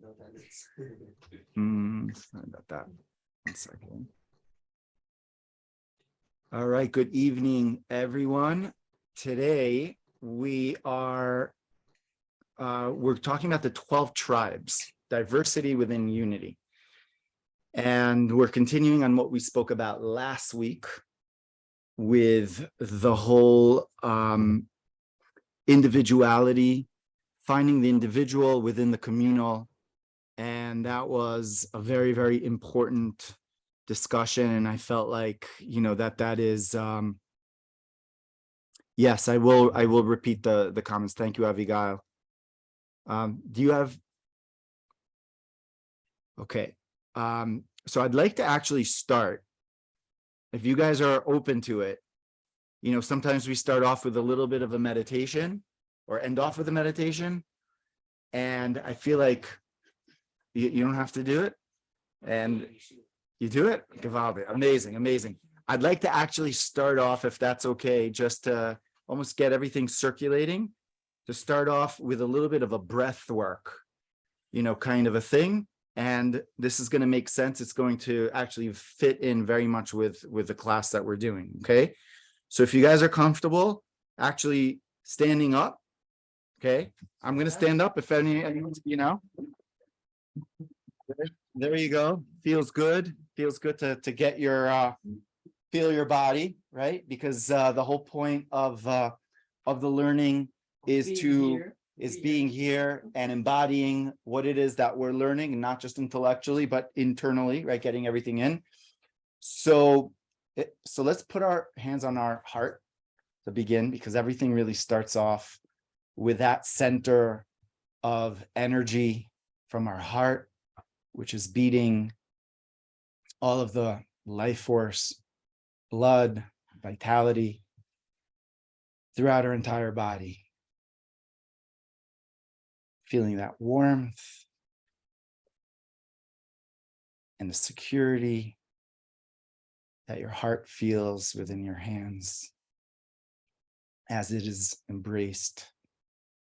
Sorry about that. 1 second. All right. Good evening, everyone. Today we're talking about the 12 tribes, diversity within unity. And we're continuing on what we spoke about last week with the whole individuality, finding the individual within the communal. And that was a very, very important discussion. And I felt like, that is, yes, I will repeat the comments. Thank you, Abigail. Do you have, okay. So I'd like to actually start, if you guys are open to it. Sometimes we start off with a little bit of a meditation or end off with a meditation. And I feel like you don't have to do it. And you do it? Amazing, amazing. I'd like to actually start off, if that's okay, just to almost get everything circulating, to start off with a little bit of a breath work, kind of a thing. And this is going to make sense. It's going to actually fit in very much with the class that we're doing. Okay. So if you guys are comfortable actually standing up, okay, I'm going to stand up if anyone, there you go. Feels good. Feels good to get your, feel your body, right? Because the whole point of the learning is being here and embodying what it is that we're learning, and not just intellectually, but internally, right? Getting everything in. So let's put our hands on our heart to begin, because everything really starts off with that center of energy from our heart, which is beating all of the life force, blood, vitality throughout our entire body. Feeling that warmth and the security that your heart feels within your hands as it is embraced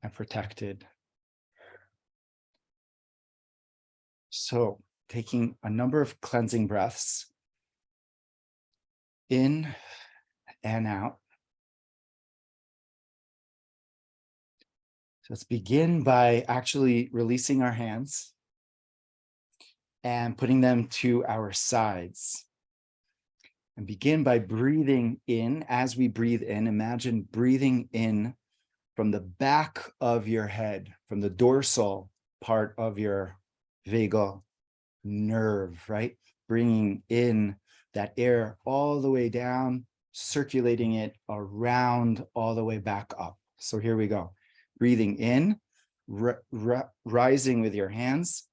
and protected. So, taking a number of cleansing breaths in and out. So let's begin by actually releasing our hands and putting them to our sides. And begin by breathing in. As we breathe in, imagine breathing in from the back of your head, from the dorsal part of your vagal nerve, right? Bringing in that air all the way down, circulating it around all the way back up. So here we go. Breathing in, rising with your hands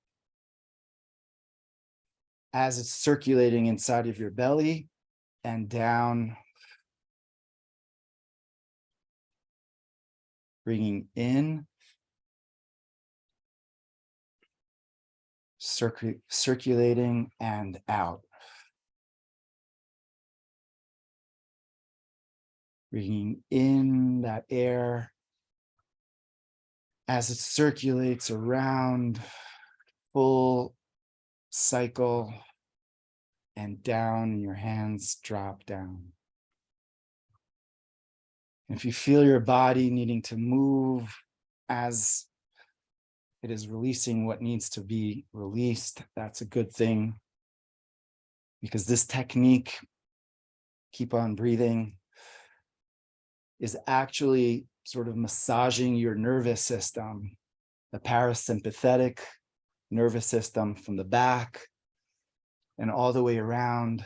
as it's circulating inside of your belly and down. Bringing in, circulating and out. Bringing in that air as it circulates around, full cycle, and down. Your hands drop down. If you feel your body needing to move as it is releasing what needs to be released, that's a good thing, because this technique, keep on breathing, is actually sort of massaging your nervous system, the parasympathetic nervous system from the back and all the way around.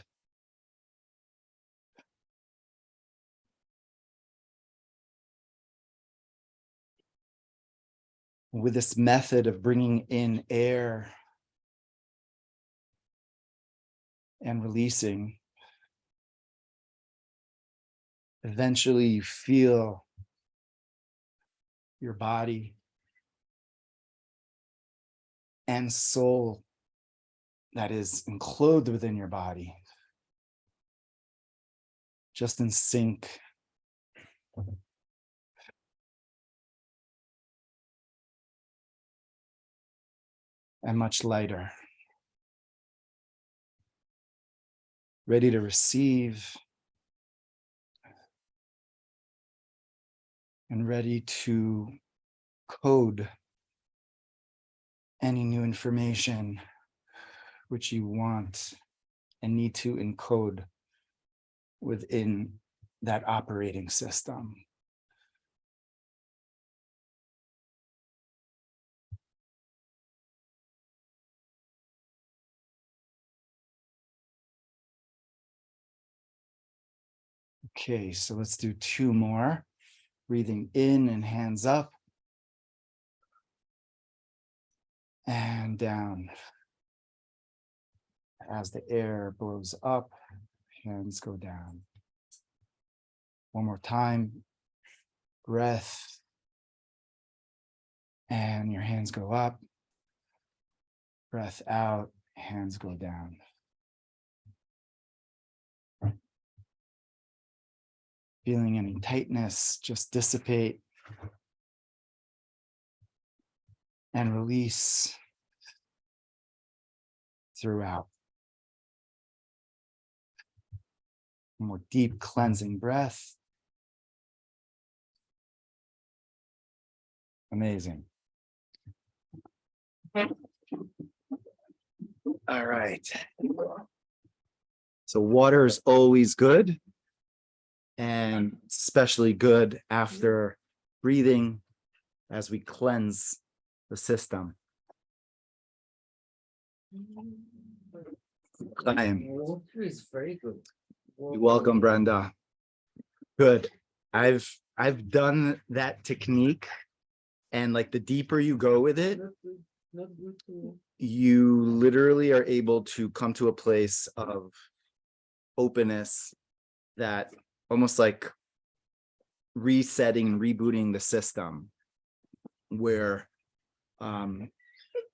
With this method of bringing in air and releasing, eventually you feel your body and soul that is enclosed within your body, just in sync. and much lighter. Ready to receive and ready to code any new information which you want and need to encode within that operating system. Okay, so let's do 2 more. Breathing in and hands up and down. As the air blows up, hands go down. One more time. Breath. And your hands go up. Breath out, hands go down. Feeling any tightness, just dissipate and release throughout. One more deep cleansing breath. Amazing. All right. So water is always good, and especially good after breathing as we cleanse the system. Water is very good. You're welcome, Brenda. Good. I've done that technique, and like the deeper you go with it, Not good to you literally are able to come to a place of openness that almost like resetting and rebooting the system, where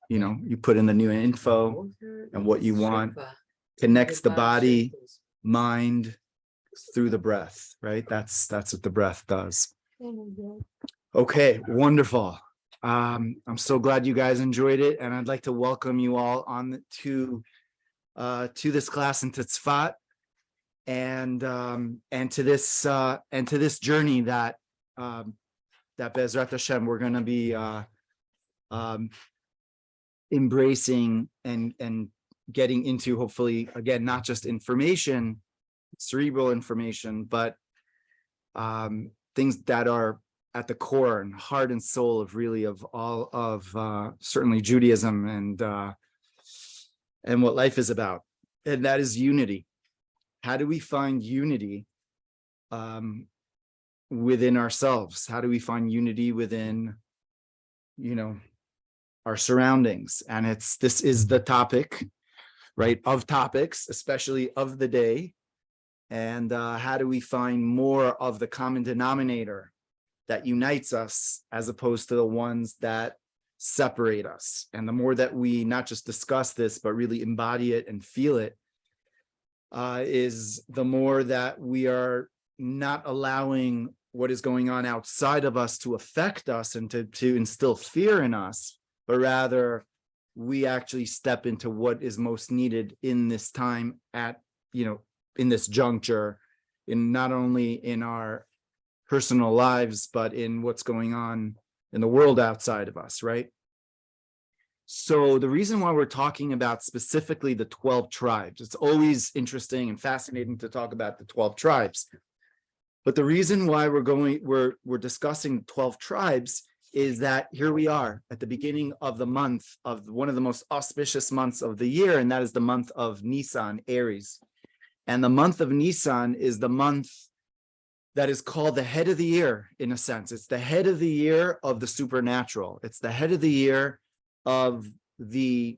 you put in the new info and what you want, connects the body, mind through the breath, right? That's what the breath does. Okay, wonderful. I'm so glad you guys enjoyed it, and I'd like to welcome you all on to this class in Tzfat, and to this journey that Be'ezrat Hashem we're going to be embracing and getting into, hopefully, again, not just information, cerebral information, but things that are at the core and heart and soul of really of all of certainly Judaism and what life is about, and that is unity. How do we find unity within ourselves? How do we find unity within our surroundings? And this is the topic, right, of topics, especially of the day. And how do we find more of the common denominator that unites us as opposed to the ones that separate us? And the more that we not just discuss this, but really embody it and feel it, is the more that we are not allowing what is going on outside of us to affect us and to instill fear in us, but rather we actually step into what is most needed in this time in this juncture, in not only in our personal lives, but in what's going on in the world outside of us, right? So the reason why we're talking about specifically the 12 tribes, it's always interesting and fascinating to talk about the 12 tribes. But the reason why we're discussing 12 tribes is that here we are at the beginning of the month of one of the most auspicious months of the year, and that is the month of Nissan, Aries. And the month of Nissan is the month that is called the head of the year, in a sense. It's the head of the year of the supernatural. It's the head of the year of the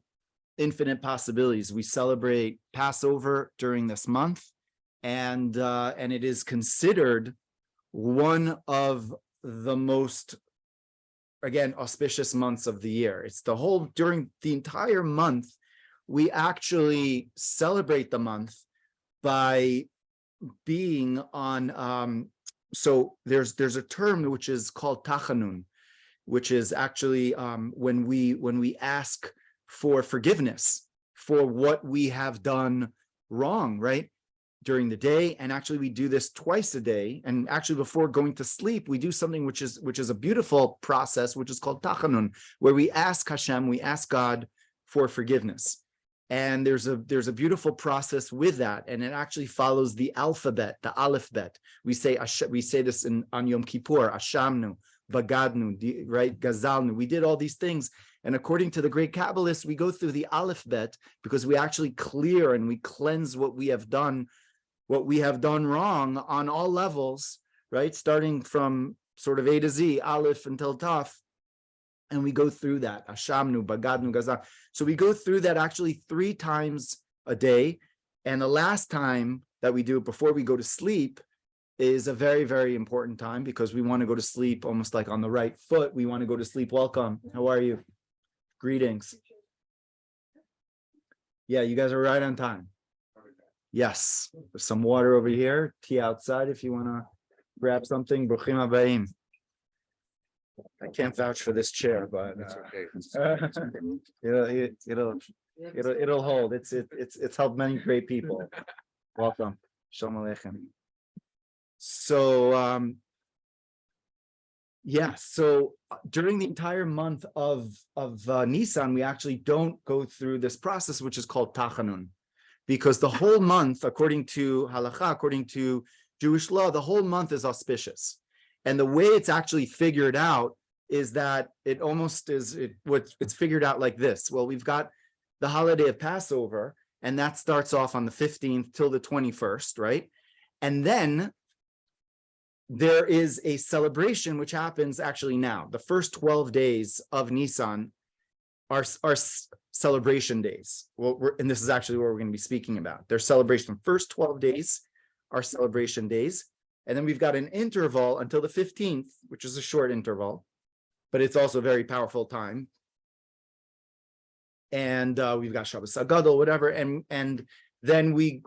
infinite possibilities. We celebrate Passover during this month, and it is considered one of the most, again, auspicious months of the year. It's during the entire month, we actually celebrate the month by being on, so there's a term which is called tachanun, which is actually when we ask for forgiveness for what we have done wrong, right? During the day. And actually we do this twice a day. And actually before going to sleep, we do something which is a beautiful process, which is called tachanun, where we ask Hashem, we ask God for forgiveness. And there's a beautiful process with that. And it actually follows the alphabet, the aleph bet. We say this on Yom Kippur, Ashamnu, Bagadnu, right? Gazalnu. We did all these things. And according to the great Kabbalists, we go through the aleph bet because we actually clear and we cleanse what we have done wrong on all levels, right? Starting from sort of A to Z, aleph until taf. And we go through that. Ashamnu, Bagadnu, Gazal. So we go through that actually 3 times a day. And the last time that we do it before we go to sleep is a very, very important time because we want to go to sleep almost like on the right foot. We want to go to sleep. Welcome. How are you? Greetings. Yeah, you guys are right on time. Yes. There's some water over here. Tea outside if you want to grab something. Bruchim habayim. I can't vouch for this chair, but it'll hold. It's helped many great people. Welcome. Shalom aleichem. So so during the entire month of Nissan, we actually don't go through this process, which is called tachanun, because the whole month, according to halakha, according to Jewish law, the whole month is auspicious. And the way it's actually figured out is that it's figured out like this. Well, we've got the holiday of Passover, and that starts off on the 15th till the 21st, right? And then there is a celebration which happens actually now. The first 12 days of Nissan are celebration days. And this is actually what we're going to be speaking about. Their celebration. First 12 days are celebration days. And then we've got an interval until the 15th, which is a short interval, but it's also a very powerful time. And we've got Shabbos Hagadol, whatever, and then we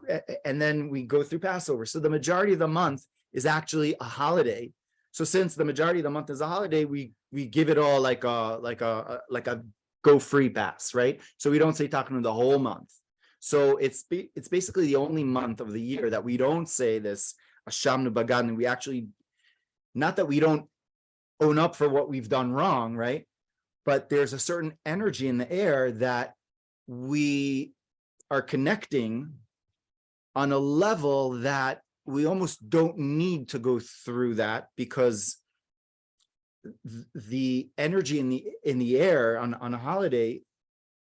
go through Passover. So the majority of the month is actually a holiday. So since the majority of the month is a holiday, we give it all like a go free pass, right? So we don't say Tachanun the whole month. So it's basically the only month of the year that we don't say this Ashamnu Bagadnu. We actually, not that we don't own up for what we've done wrong, right? But there's a certain energy in the air that we are connecting on a level that we almost don't need to go through that, because the energy in the air on a holiday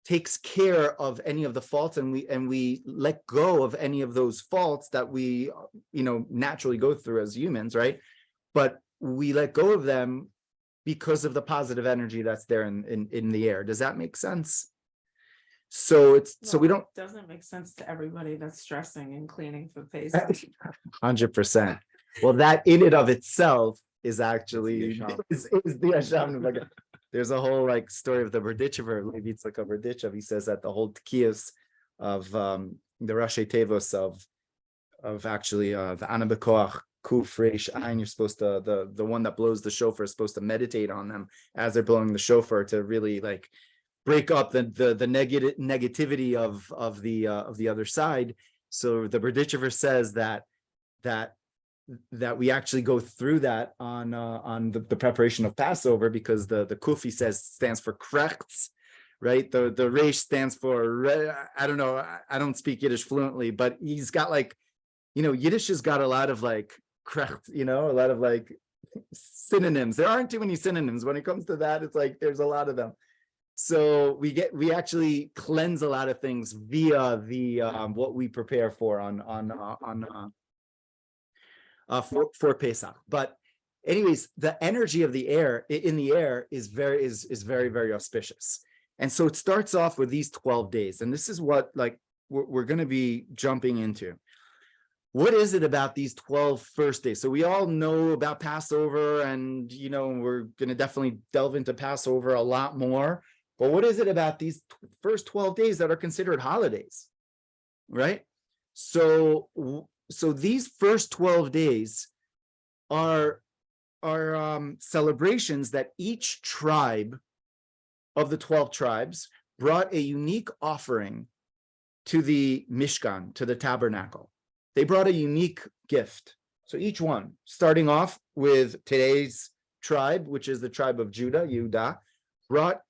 takes care of any of the faults, and we let go of any of those faults that we naturally go through as humans, right? But we let go of them because of the positive energy that's there in the air. Does that make sense? So we don't. It doesn't make sense to everybody that's stressing and cleaning for Pesach. 100%. Well, that in and of itself is actually is the Hashem. There's a whole story of the Berdichever. Maybe it's like a Berdichev. He says that the whole tkiyas of the Rashi Tevos of actually the Anabekoach Kuf Reish Ayin. You're supposed to the one that blows the shofar is supposed to meditate on them as they're blowing the shofar to really break up the negativity of the other side. So the Berdichever says that we actually go through that on the preparation of Passover, because the Kufi stands for krechts, right? The Reish stands for, I don't know, I don't speak Yiddish fluently, but he's got Yiddish has got a lot of krecht, a lot of synonyms. There aren't too many synonyms when it comes to that. It's there's a lot of them. So we actually cleanse a lot of things via the what we prepare for for Pesach. But anyways, the energy of the air in the air is very, very auspicious. And so it starts off with these 12 days. And this is what we're going to be jumping into. What is it about these 12 first days? So we all know about Passover, and we're going to definitely delve into Passover a lot more. But what is it about these first 12 days that are considered holidays, right? So these first 12 days are celebrations that each tribe of the 12 tribes brought a unique offering to the Mishkan, to the tabernacle. They brought a unique gift. So each one, starting off with today's tribe, which is the tribe of Judah, Yehuda, brought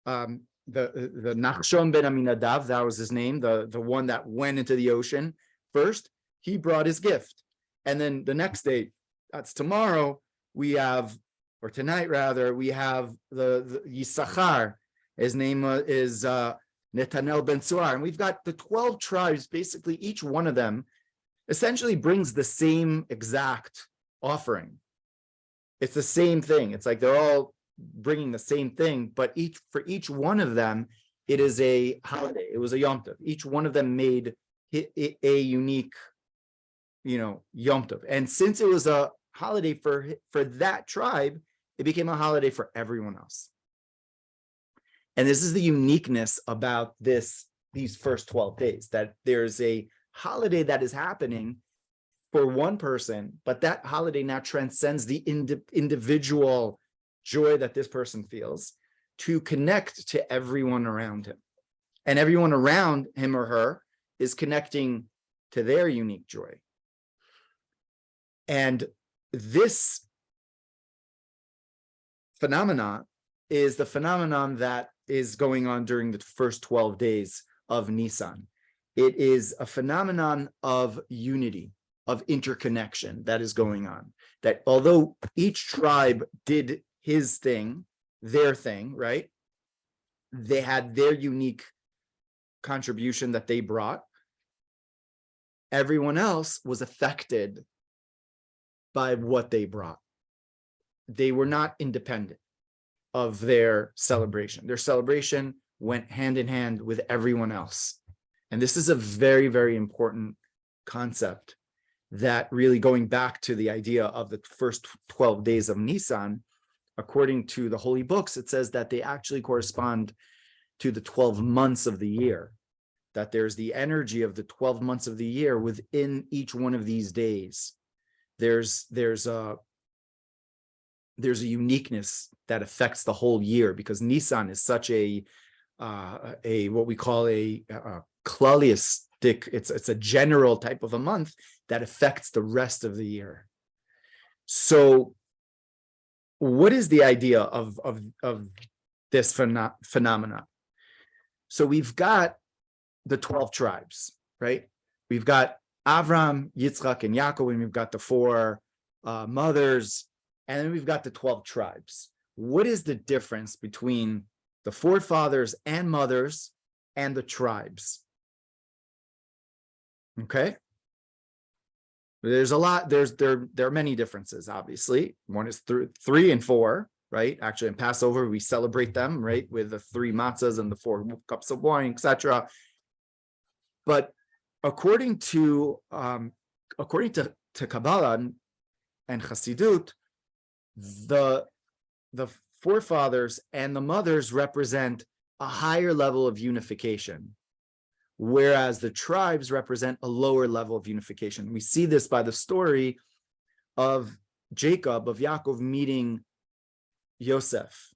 the Nachshon ben Aminadav, that was his name, the one that went into the ocean first. He brought his gift. And then the next day, that's tomorrow, we have, or tonight rather, we have the Yisachar. His name is Netanel ben Suar. And we've got the 12 tribes, basically each one of them essentially brings the same exact offering. It's the same thing. It's like they're all bringing the same thing, but for each one of them, it is a holiday. It was a Yom Tov. Each one of them made a unique, Yom Tov. And since it was a holiday for that tribe, it became a holiday for everyone else. And this is the uniqueness about these first 12 days, that there's a holiday that is happening for one person, but that holiday now transcends the individual joy that this person feels to connect to everyone around him. And everyone around him or her is connecting to their unique joy. And this phenomenon is the phenomenon that is going on during the first 12 days of Nissan. It is a phenomenon of unity, of interconnection that is going on. That although each tribe did his thing, their thing, right? They had their unique contribution that they brought. Everyone else was affected by what they brought. They were not independent of their celebration. Their celebration went hand in hand with everyone else. And this is a very, very important concept that really, going back to the idea of the first 12 days of Nissan, according to the holy books, it says that they actually correspond to the 12 months of the year, that there's the energy of the 12 months of the year within each one of these days. There's a uniqueness that affects the whole year, because Nissan is such a what we call a klalistic, it's a general type of a month that affects the rest of the year. So what is the idea of this phenomena? So we've got the 12 tribes, right? We've got Avram, Yitzchak, and Yaakov, and we've got the 4 mothers, and then we've got the 12 tribes. What is the difference between the forefathers and mothers and the tribes? Okay. There's a lot, there are many differences, obviously. One is 3 and 4, right? Actually, in Passover, we celebrate them, right? With the 3 matzahs and the 4 cups of wine, etc. But according to Kabbalah and Chassidut, the forefathers and the mothers represent a higher level of unification, whereas the tribes represent a lower level of unification. We see this by the story of Jacob, of Yaakov meeting Yosef,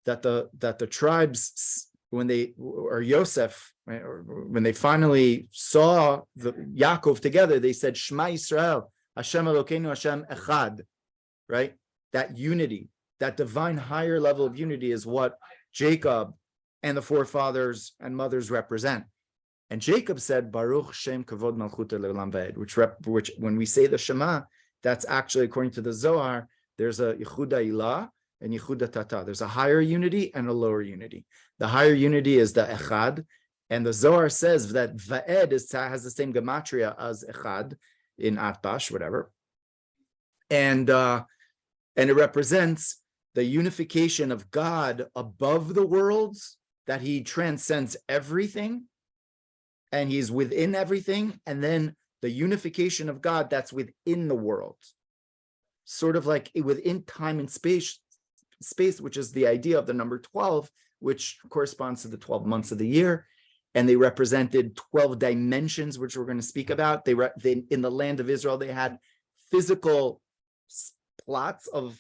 that the tribes, when they, or Yosef, right, or when they finally saw the Yaakov together, they said, Shema Yisrael, Hashem Elokeinu, Hashem Echad, right? That unity, that divine higher level of unity is what Jacob and the forefathers and mothers represent. And Jacob said, Baruch Shem Kavod Malchuta Le'olam Va'ed, which when we say the Shema, that's actually, according to the Zohar, there's a Yehuda Ilah and Yehuda Tata. There's a higher unity and a lower unity. The higher unity is the Echad, and the Zohar says that Va'ed has the same gematria as Echad in Atbash, whatever. And it represents the unification of God above the worlds, that he transcends everything and he's within everything, and then the unification of God that's within the world, sort of like within time and space, which is the idea of the number 12, which corresponds to the 12 months of the year. And they represented 12 dimensions, which we're going to speak about. They in the land of Israel, they had physical plots of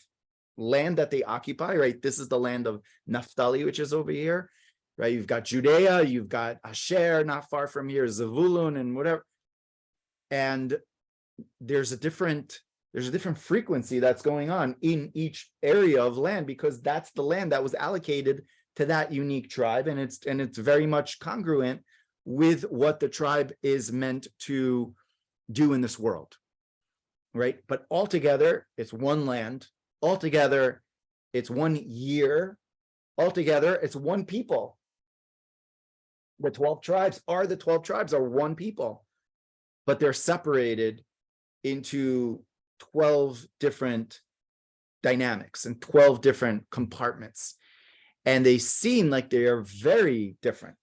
land that they occupy, right? This is the land of Naphtali, which is over here. right? You've got Judea, you've got Asher, not far from here, Zavulun and whatever. And there's a different frequency that's going on in each area of land, because that's the land that was allocated to that unique tribe, and it's very much congruent with what the tribe is meant to do in this world, right? But altogether, it's one land. Altogether, it's 1 year. Altogether, it's one people. The 12 tribes are one people, but they're separated into 12 different dynamics and 12 different compartments. And they seem like they are very different.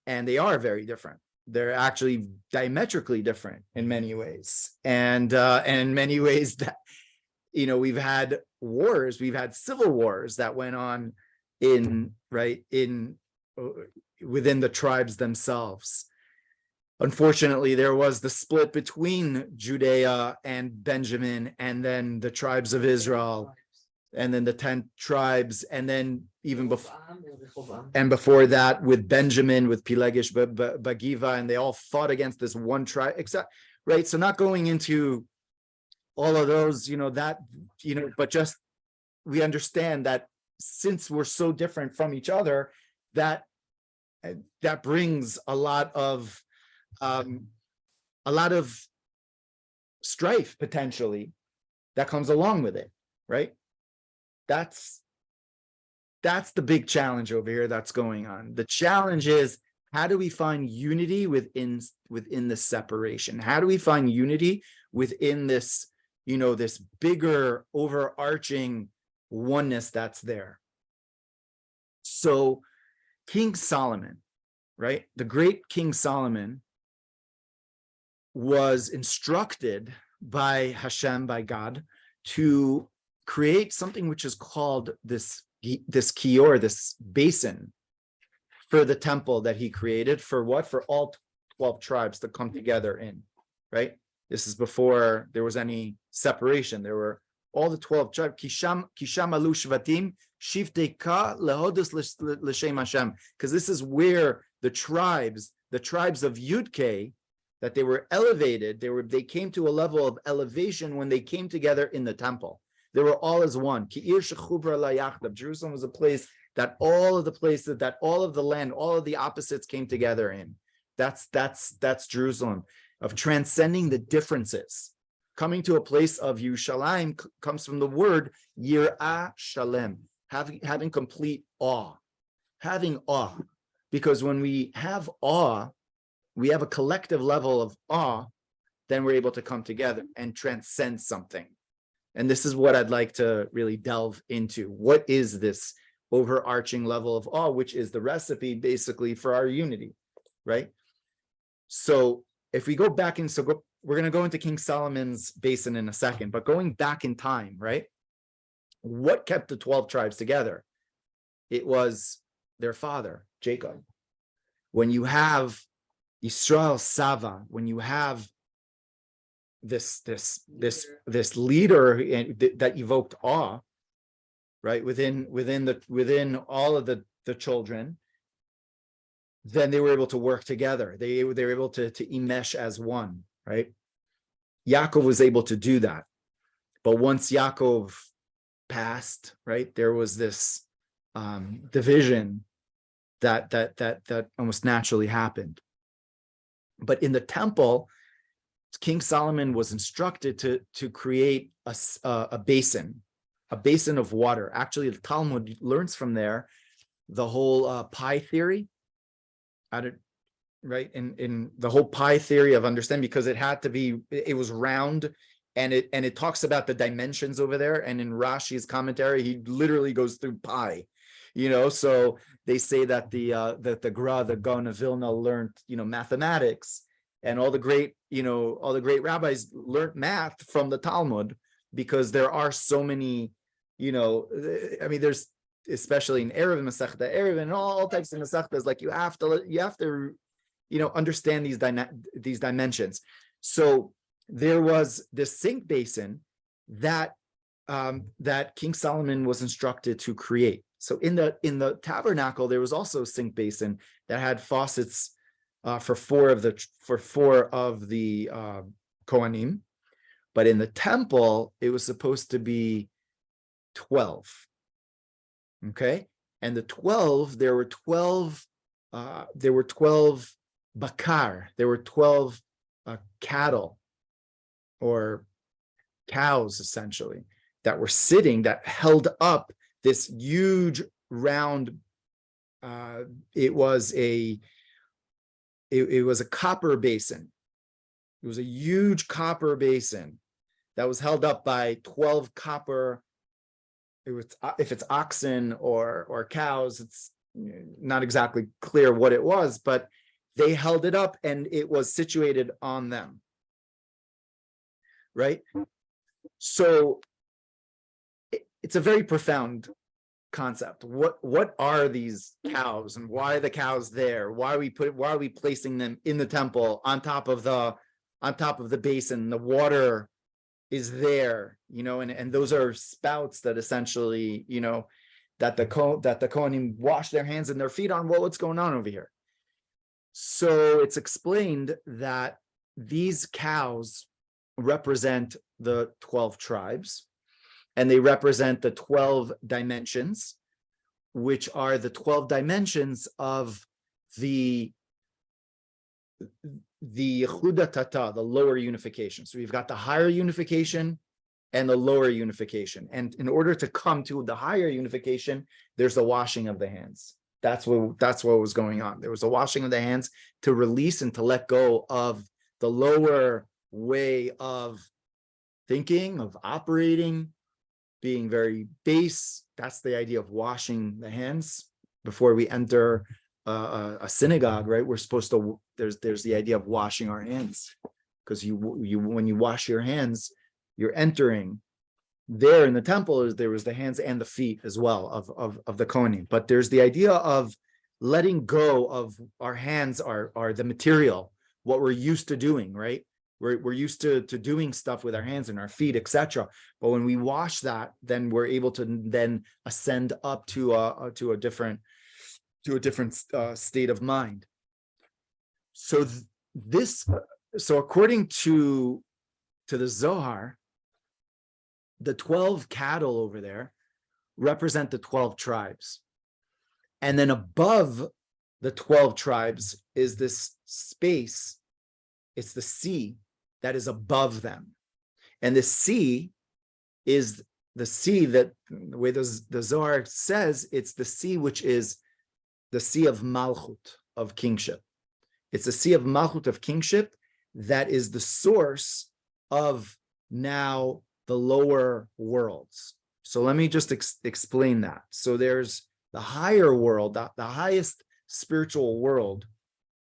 And they are very different. They're actually diametrically different in many ways. And in many ways that, we've had wars, we've had civil wars that went on within the tribes themselves. Unfortunately, there was the split between Judea and Benjamin, and then the tribes of Israel, and then the 10 tribes, and then even before that with Benjamin, with Pilegish Bagiva, and they all fought against this one tribe, except, right? So not going into all of those, but just we understand that since we're so different from each other, that brings a lot of strife potentially that comes along with it, right? That's the big challenge over here that's going on. The challenge is, how do we find unity within this separation? How do we find unity within this, this bigger overarching oneness that's there? So King Solomon, right? The great King Solomon was instructed by Hashem, by God, to create something which is called this kior, this basin, for the temple that he created. For what? For all 12 tribes to come together in, right? This is before there was any separation. There were all the 12 tribes. Kisham alu shvatim shivteka lehodus l'shem Hashem, because this is where the tribes of Yud-K, that they were elevated. They came to a level of elevation when they came together in the temple. They were all as one. Jerusalem was a place that all of the land, all of the opposites came together in. That's Jerusalem, of transcending the differences. Coming to a place of Yerushalayim comes from the word yirah shalem, having complete awe, having awe. Because when we have awe, we have a collective level of awe, then we're able to come together and transcend something. And this is what I'd like to really delve into. What is this overarching level of awe, which is the recipe basically for our unity, right? So if we go back we're going to go into King Solomon's basin in a second, but going back in time, right? What kept the 12 tribes together? It was their father, Jacob. When you have Yisrael Sava, when you have this leader that evoked awe, right, within all of the children, then they were able to work together. They were able to emesh as one, right? Yaakov was able to do that, but once Yaakov passed, right, there was this division that almost naturally happened. But in the temple, King Solomon was instructed to create a basin of water. Actually, the Talmud learns from there the whole pi theory, right? In the whole pi theory of understanding, because it was round, and it talks about the dimensions over there. And in Rashi's commentary, he literally goes through pi. So they say that the Gaon of Vilna learned, mathematics, and all the great rabbis learned math from the Talmud, because there are so many, there's, especially in Erev Masechta Erev and all types of Masechtas, like you have to understand these dimensions. So there was this sink basin that King Solomon was instructed to create. So in the tabernacle, there was also a sink basin that had faucets for four of the Kohanim, but in the temple, it was supposed to be 12. Okay, and the 12, there were 12 bakar, there were 12 cattle or cows essentially that were sitting, that held up this huge round. It was a copper basin. It was a huge copper basin that was held up by 12 copper. It was, if it's oxen or cows, it's not exactly clear what it was, but they held it up and it was situated on them. Right? So it's a very profound concept. What are these cows and why are the cows there? Why are we placing them in the temple on top of the basin? The water is there, and those are spouts that essentially, that the Kohanim wash their hands and their feet on. Well, what's going on over here? So it's explained that these cows represent the 12 tribes, and they represent the 12 dimensions, which are the 12 dimensions of the Chudatata, the lower unification. So we've got the higher unification and the lower unification. And in order to come to the higher unification, there's the washing of the hands. That's what was going on. There was a washing of the hands to release and to let go of the lower way of thinking, of operating, being very base. That's the idea of washing the hands before we enter a synagogue, right? We're supposed to, there's the idea of washing our hands, because when you wash your hands, you're entering. There in the temple, there was the hands and the feet as well of the Kohanim. But there's the idea of letting go of our hands are the material, what we're used to doing, right? We're used to doing stuff with our hands and our feet, etc. But when we wash that, then we're able to then ascend up to a different state of mind. So according to the Zohar, the 12 cattle over there represent the 12 tribes. And then above the 12 tribes is this space. It's the sea that is above them. And the sea is the sea that, the way the Zohar says, it's the sea which is the sea of Malchut, of kingship. It's the sea of Malchut, of kingship, that is the source of now the lower worlds. So let me just explain that. So there's the higher world, the highest spiritual world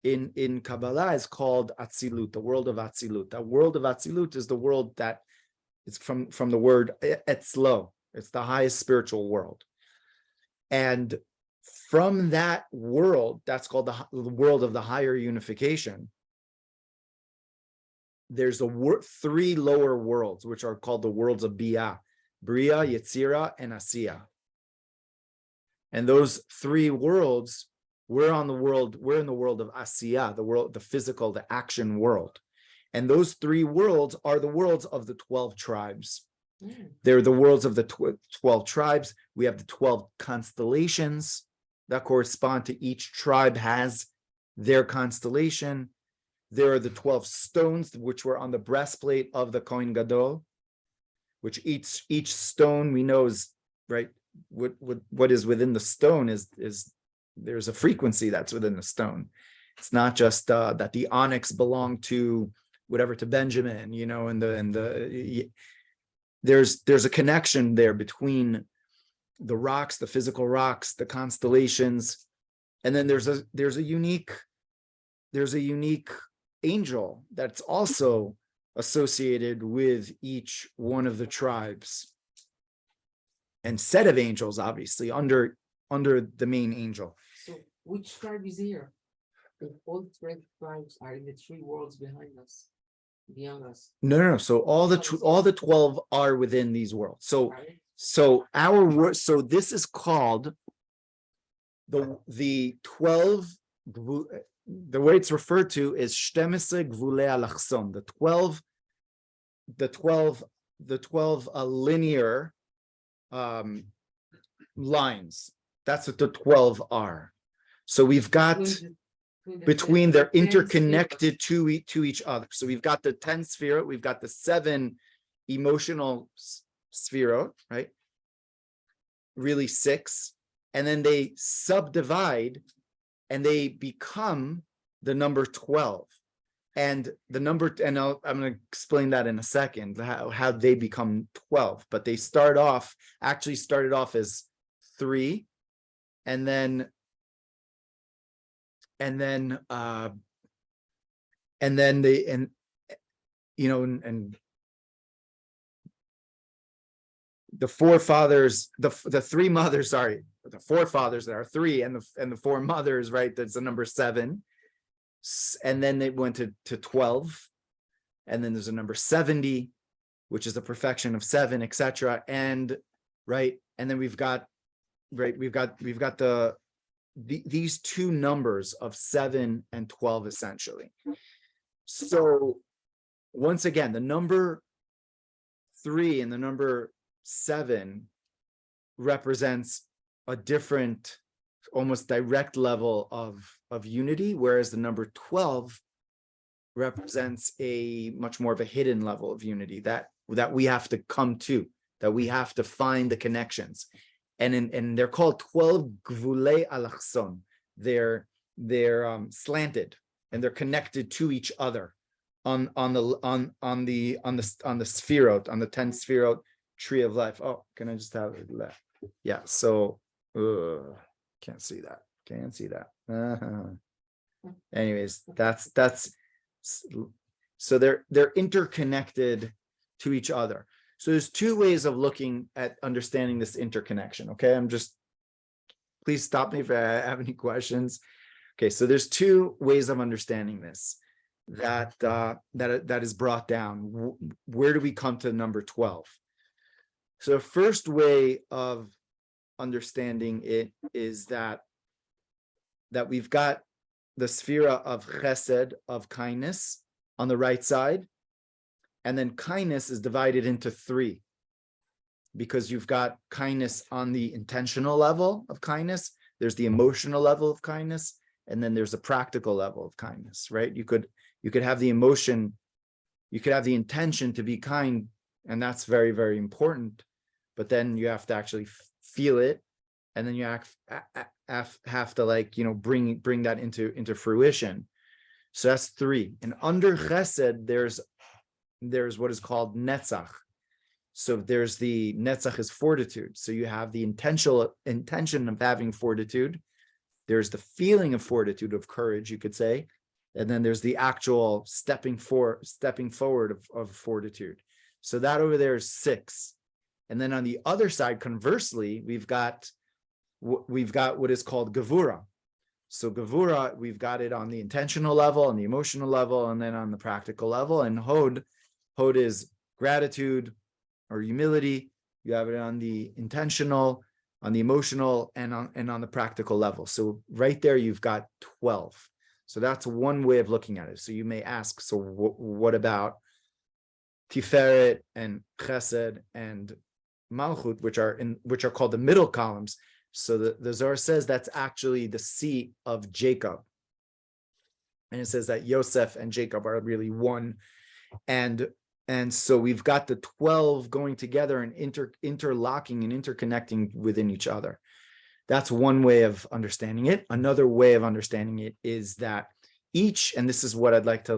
in Kabbalah is called Atzilut, the world of Atzilut. The world of Atzilut is the world that is from the word Etzlo. It's the highest spiritual world. And from that world, that's called the world of the higher unification, there's three lower worlds, which are called the worlds of Bia, Bria, Yetzira, and Asiya. And those three worlds, we're in the world of Asiya, the physical, the action world. And those three worlds are the worlds of the 12 tribes. They're the worlds of the 12 tribes. We have the 12 constellations that correspond to each tribe has their constellation. There are the 12 stones, which were on the breastplate of the Kohen Gadol, which each stone we know is, right, what is within the stone is there's a frequency that's within the stone. It's not just that the onyx belonged to whatever, to Benjamin, there's a connection there between the rocks, the physical rocks, the constellations, and then there's a unique angel that's also associated with each one of the tribes, and set of angels, obviously, under the main angel. So which tribe is here? Because all three tribes are in the three worlds behind us, beyond us. No. So all the 12 are within these worlds. So Right? so this is called the 12, the way it's referred to is 12 gvulei alachson, the 12 linear lines. That's what the 12 are. So we've got between they're interconnected to each other. So we've got the 10 sphere, we've got the 7 emotional sphere, right? Really 6, and then they subdivide and they become the number 12. And the number, and I'm going to explain that in a second, how they become 12. But they started off as 3, and then the forefathers, the 3 mothers, sorry, the forefathers that are 3, and the 4 mothers, right? That's the number 7. And then they went to 12, and then there's a number 70, which is the perfection of 7, etc. And right, and then we've got these 2 numbers of 7 and 12 essentially. So once again, the number 3 and the number 7 represents a different, almost direct level of unity, whereas the number 12 represents a much more of a hidden level of unity that we have to come to, that we have to find the connections. And they're called 12 gvulei alachson. They're slanted and they're connected to each other on the sphirot, on the 10 sphirot tree of life. Oh, can I just have it left? Yeah, so can't see that. Anyways, that's so they're interconnected to each other. So there's 2 ways of looking at understanding this interconnection. Okay, please stop me if I have any questions. Okay, so there's 2 ways of understanding this that is brought down. Where do we come to number 12? So the first way of understanding it is that we've got the sphera of chesed, of kindness, on the right side, and then kindness is divided into 3, because you've got kindness on the intentional level of kindness, there's the emotional level of kindness, and then there's a practical level of kindness, right? You could have the emotion, you could have the intention to be kind, and that's very, very important, but then you have to actually feel it, and then you have to, like, bring that into fruition. So that's 3. And under chesed, there's what is called netzach. So there's the netzach is fortitude. So you have the intention of having fortitude. There's the feeling of fortitude, of courage, you could say. And then there's the actual stepping forward of fortitude. So that over there is 6. And then on the other side, conversely, we've got what is called gevura. So gevura, we've got it on the intentional level, on the emotional level, and then on the practical level. And hod is gratitude or humility. You have it on the intentional, on the emotional, and on the practical level. So right there, you've got 12. So that's one way of looking at it. So you may ask, so what about Tiferet and Chesed and Malchut, which are called the middle columns? So the Zohar says that's actually the seat of Jacob. And it says that Yosef and Jacob are really one. And so we've got the 12 going together and interlocking and interconnecting within each other. That's one way of understanding it. Another way of understanding it is that each, and this is what I'd like to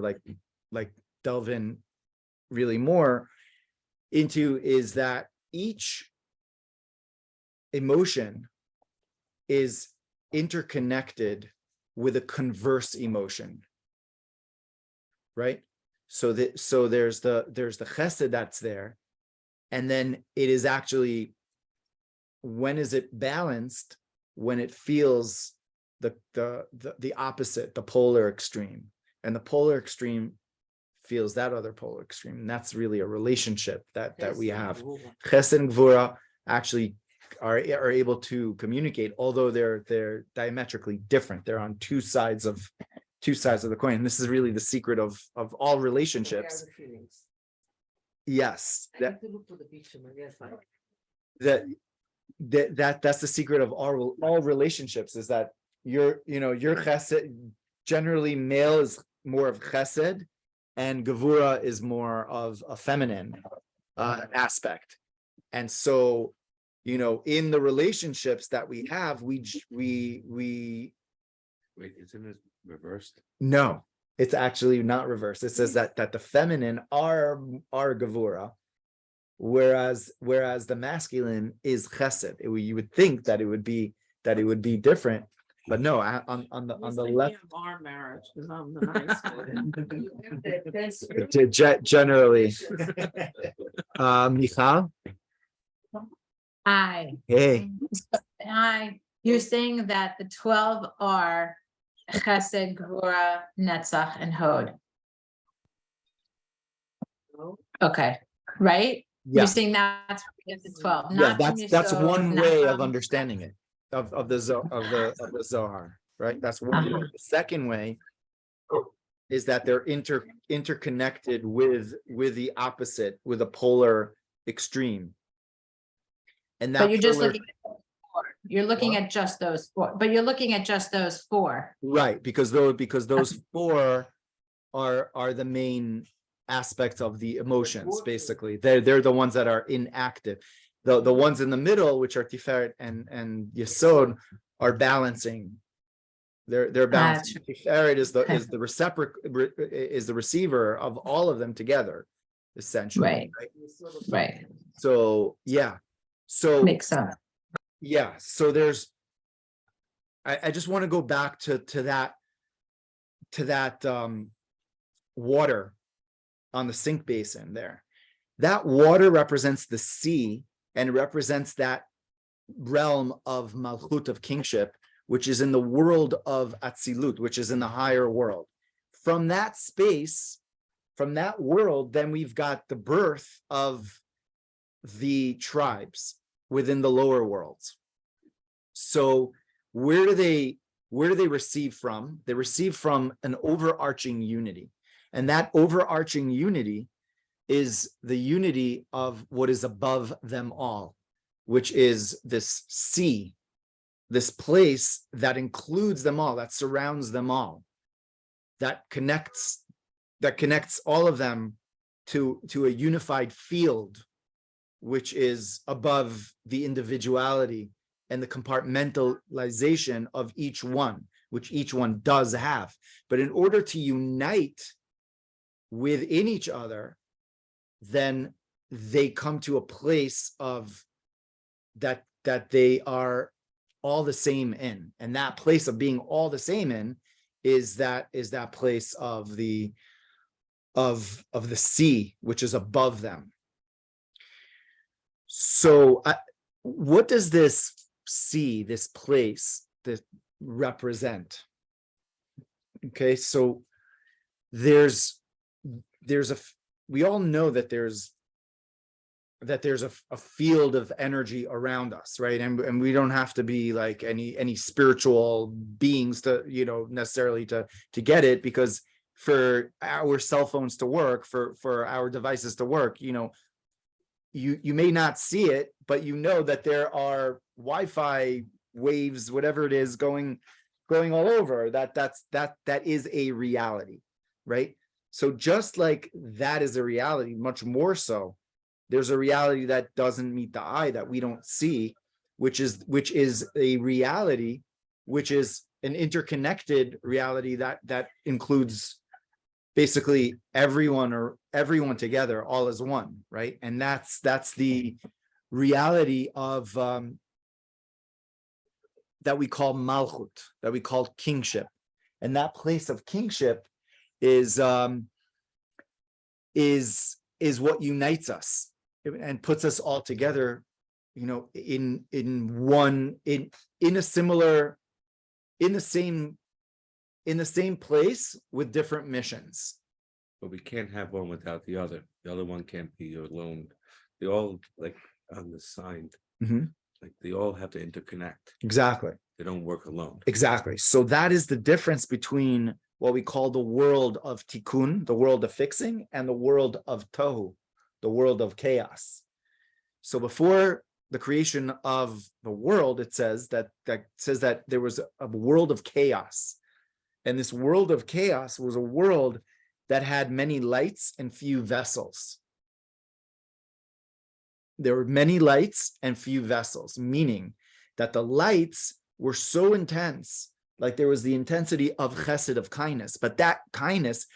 like delve in really more into, is that each emotion is interconnected with a converse emotion, right? So there's the chesed that's there, and then it is actually, when is it balanced? When it feels the opposite, the polar extreme, and the polar extreme feels that other polar extreme, and that's really a relationship that we have. Chesed and gvura actually are able to communicate, although they're diametrically different. They're on two sides of the coin. And this is really the secret of all They are relationships. the feelings. Yes, I need to look for the picture, I guess. that's the secret of all relationships, is that your chesed, generally male is more of chesed and gevura is more of a feminine aspect. And so, in the relationships that we have, we Wait, isn't it reversed? no, it's actually not reversed. It says that the feminine are gevura, whereas the masculine is chesed. You would think that it would be different, but no. On the He's left, thinking of our marriage, because I'm the nice one. generally, Michal, Hi, hey, hi. You're saying that the 12 are Chesed, Gvura, Netzach, and Hod. Okay, right? yeah, You're saying that's the 12. yeah. not from That's Yesod, one not way of from- understanding it, of the Zohar, right? That's one way. The second way is that they're interconnected with the opposite, with a polar extreme. And that But you're just polar- looking at those four. You're looking at just those four, but you're looking at just those four. right, because those four are the main aspects of the emotions. Basically, they're the ones that are inactive. The ones in the middle, which are Tiferet and Yesod, are balancing. They're balancing. Tiferet is the receiver of all of them together, essentially. Right. Right, So yeah. So makes sense. yeah. So there's. I just want to go back to that water on the sink basin there. That water represents the sea and represents that realm of malchut, of kingship, which is in the world of Atzilut, which is in the higher world. From that space, from that world, then we've got the birth of the tribes within the lower worlds. So where do they receive from? They receive from an overarching unity. And that overarching unity is the unity of what is above them all, which is this sea, this place that includes them all, that surrounds them all, that connects all of them to a unified field, which is above the individuality and the compartmentalization of each one, which each one does have. But in order to unite within each other, then they come to a place of that they are all the same in. And that place of being all the same in is that place of the sea, which is above them. So what does this sea, this place, that represent? Okay, so we all know that there's a field of energy around us, right? And we don't have to be like any spiritual beings to, necessarily to get it, because for our cell phones to work, for our devices to work, you may not see it, but you know that there are Wi-Fi waves, whatever it is, going all over. That is a reality, right? So just like that is a reality, much more so, there's a reality that doesn't meet the eye, that we don't see, which is a reality, which is an interconnected reality that includes basically everyone together, all as one, right? And that's the reality of that we call malchut, that we call kingship. And that place of kingship is what unites us and puts us all together, in the same place with different missions. But we can't have one without the other. The other one can't be alone. They're all like on the sign. Mhm. Like they all have to interconnect. Exactly. They don't work alone. Exactly. So that is the difference between what we call the world of tikkun, the world of fixing, and the world of tohu, the world of chaos. So before the creation of the world, it says that there was a world of chaos. And this world of chaos was a world that had many lights and few vessels. There were many lights and few vessels, meaning that the lights were so intense, like there was the intensity of chesed, of kindness, but that kindness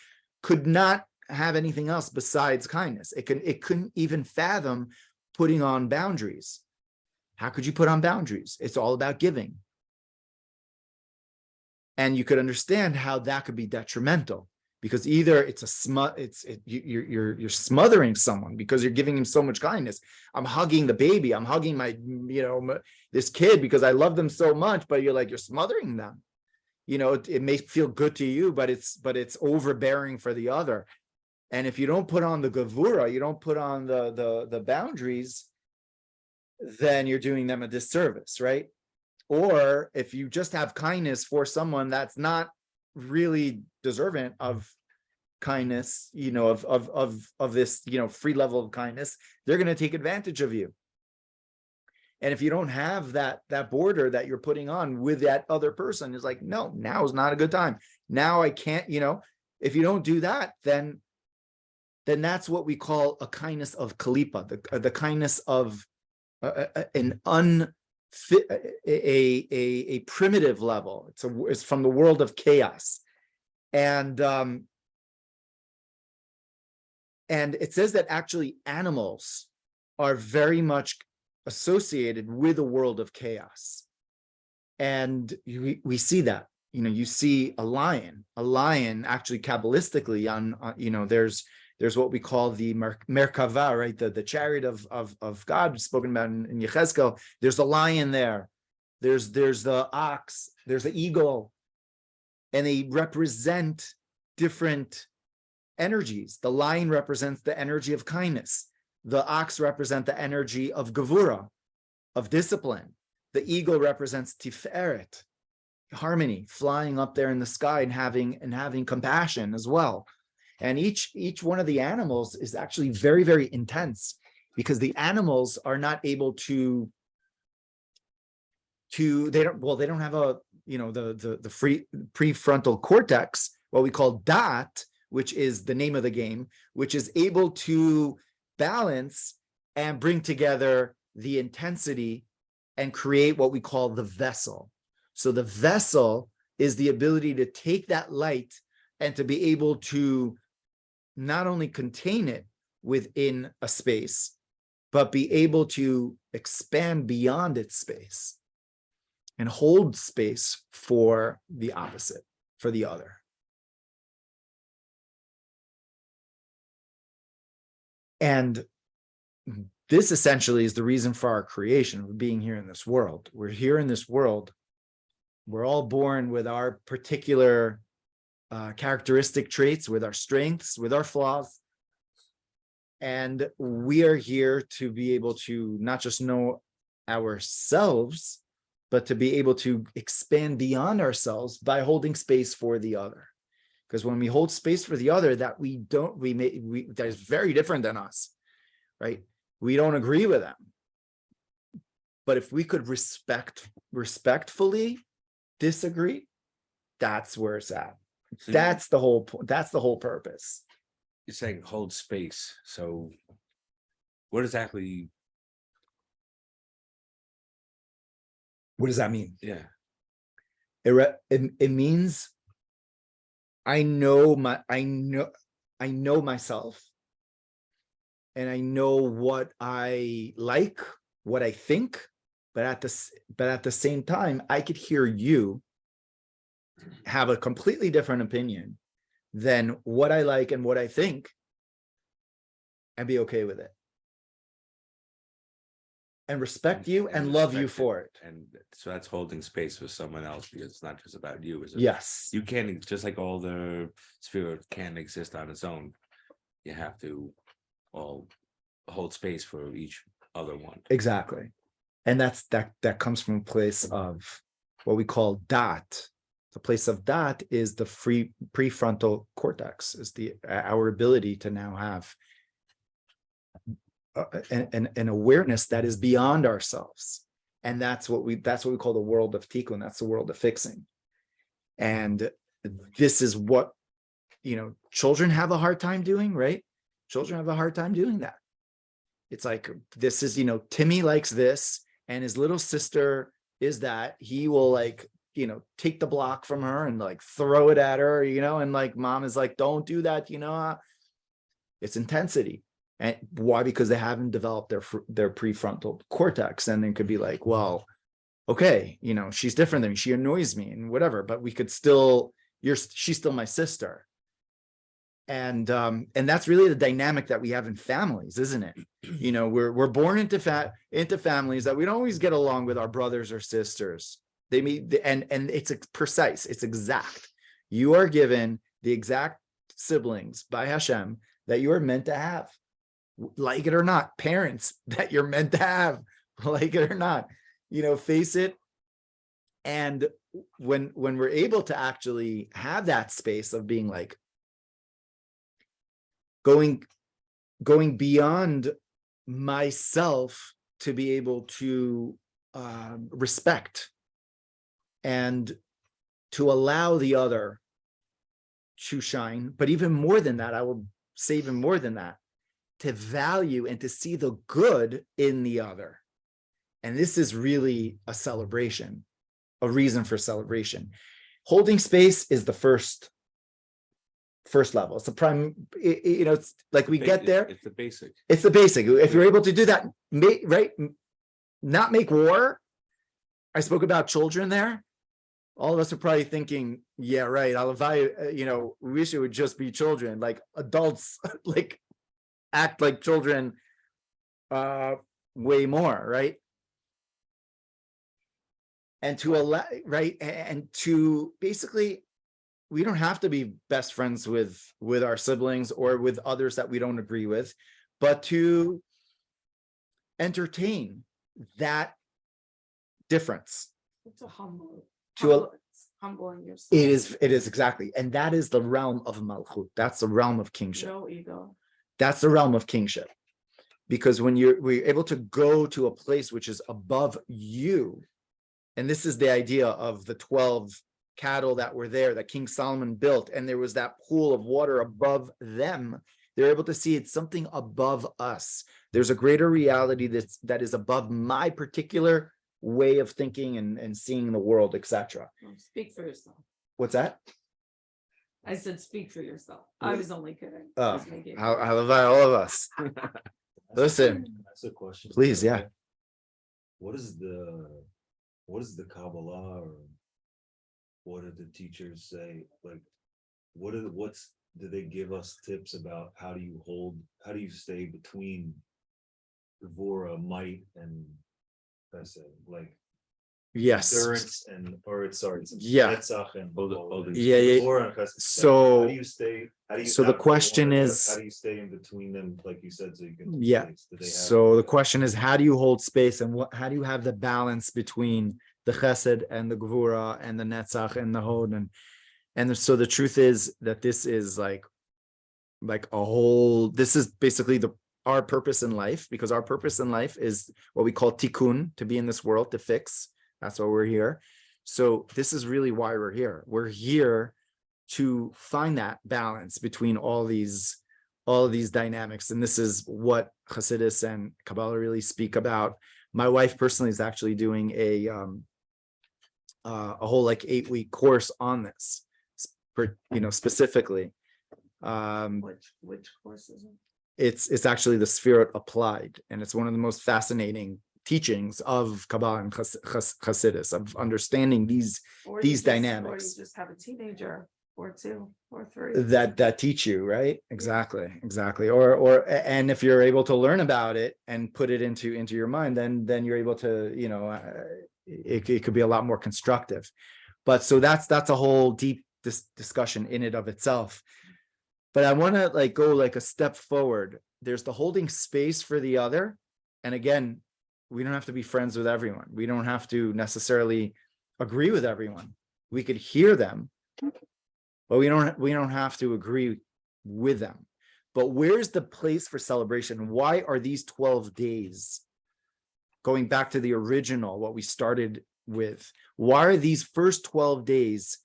could not have anything else besides kindness. It couldn't even fathom putting on boundaries. How could you put on boundaries? It's all about giving. And you could understand how that could be detrimental, because either you're smothering someone because you're giving him so much kindness. I'm hugging the baby, I'm hugging this kid because I love them so much, but you're smothering them. It may feel good to you, but it's overbearing for the other. And if you don't put on the gavura, you don't put on the boundaries, then you're doing them a disservice, right? Or if you just have kindness for someone that's not really deserving of kindness, of this, free level of kindness, they're going to take advantage of you. And if you don't have that border that you're putting on with that other person, it's like, no, now is not a good time. Now I can't, if you don't do that, then that's what we call a kindness of kalipa, the kindness of a primitive level. It's from the world of chaos. And it says that actually animals are very much associated with a world of chaos. And we see that, you see a lion actually Kabbalistically on there's what we call the Merkava, right? The chariot of God spoken about in Yechezkel. There's a lion there. There's the ox, there's the eagle, and they represent different energies. The lion represents the energy of kindness. The ox represents the energy of gevura, of discipline. The eagle represents tiferet, harmony, flying up there in the sky and having compassion as well. And each one of the animals is actually very, very intense, because the animals are not able to they don't have the free prefrontal cortex, what we call dat, which is the name of the game, which is able to balance and bring together the intensity and create what we call the vessel. So the vessel is the ability to take that light and to be able to not only contain it within a space, but be able to expand beyond its space and hold space for the opposite, for the other. And this essentially is the reason for our creation, of being here in this world. We're here in this world. We're all born with our particular characteristic traits, with our strengths, with our flaws. And we are here to be able to not just know ourselves, but to be able to expand beyond ourselves by holding space for the other. Because when we hold space for the other that that is very different than us, right? We don't agree with them. But if we could respectfully disagree, that's where it's at. So That's the whole purpose. you're saying hold space. So what exactly? What does that mean? Yeah. It means I know myself, and I know what I like, what I think, but at the same time, I could hear you have a completely different opinion than what I like and what I think, and be okay with it. And respect you and love you for it. And so that's holding space for someone else, because it's not just about you. Is it? Yes. You can't, just like all the spirit can't exist on its own. You have to all hold space for each other one. Exactly. And that comes from a place of what we call dat. The place of dat is the prefrontal cortex, is our ability to now have an awareness that is beyond ourselves. And that's what we call the world of tikkun. That's the world of fixing. And this is what, children have a hard time doing, right? Children have a hard time doing that. It's like, this is, Timmy likes this, and his little sister is that. He will like, take the block from her and like throw it at her, and like mom is like, don't do that, it's intensity. And why? Because they haven't developed their prefrontal cortex. And then could be like, well, okay, she's different than me, she annoys me and whatever, but we could still, she's still my sister. And that's really the dynamic that we have in families, isn't it? We're born into families that we don't always get along with our brothers or sisters. They meet, and it's precise, it's exact. You are given the exact siblings by Hashem that you are meant to have, like it or not. Parents that you're meant to have, like it or not, face it. And when we're able to actually have that space of being like, going beyond myself to be able to respect and to allow the other to shine. But even more than that, I will say even more than that, to value and to see the good in the other. And this is really a celebration, a reason for celebration. Holding space is the first level. It's the prime, it's like we get there. It's the basic. It's the basic. If you're able to do that, right? Not make war. I spoke about children there. All of us are probably thinking, yeah, right. We wish it would just be children, like adults, like act like children way more, right? And to allow, right? And to basically, we don't have to be best friends with our siblings or with others that we don't agree with, but to entertain that difference. It's a humble. To It's humbling yourself. it is exactly, and that is the realm of malchut. That's the realm of kingship. No ego. That's the realm of kingship, because when we're able to go to a place which is above you, and this is the idea of the 12 cattle that were there that King Solomon built, and there was that pool of water above them. They're able to see it's something above us. There's a greater reality that is above my particular way of thinking and seeing the world, etc. Speak for yourself. What's that? I said, speak for yourself. I was only kidding. Oh, I love that, all of us. Listen, That's a question. please, yeah. What is the Kabbalah, or what did the teachers say? Like, do they give us tips about how do you stay between Gevura, might, and I say like Yes. endurance Yeah. Netzach and Yeah. Gevura and Chesed. So- how do you stay? so the question is- how do you stay in between them, like you said, so you can hold Yeah. space? Do they have- So the question is, how do you hold space, and how do you have the balance between the chesed and the gevura and the netzach and the hod, and so the truth is that this is like a whole. This is basically our purpose in life, because our purpose in life is what we call tikkun, to be in this world, to fix. That's why we're here. So this is really why we're here. We're here to find that balance between all these dynamics. And this is what Chassidus and Kabbalah really speak about. My wife personally is actually doing a whole like 8-week course on this, specifically. Which course is it? It's actually the Sefirot applied, and it's one of the most fascinating teachings of Kabbalah and Chassidus, of understanding these dynamics. Or you just have a teenager or 2 or 3 that teach you, right? Exactly. Or and if you're able to learn about it and put it into your mind, then you're able to, it could be a lot more constructive. But so that's a whole deep discussion in and of itself. But I want to go a step forward. There's the holding space for the other. And again, we don't have to be friends with everyone. We don't have to necessarily agree with everyone. We could hear them, but we don't have to agree with them. But where's the place for celebration? Why are these 12 days, going back to the original, what we started with, why are these first 12 days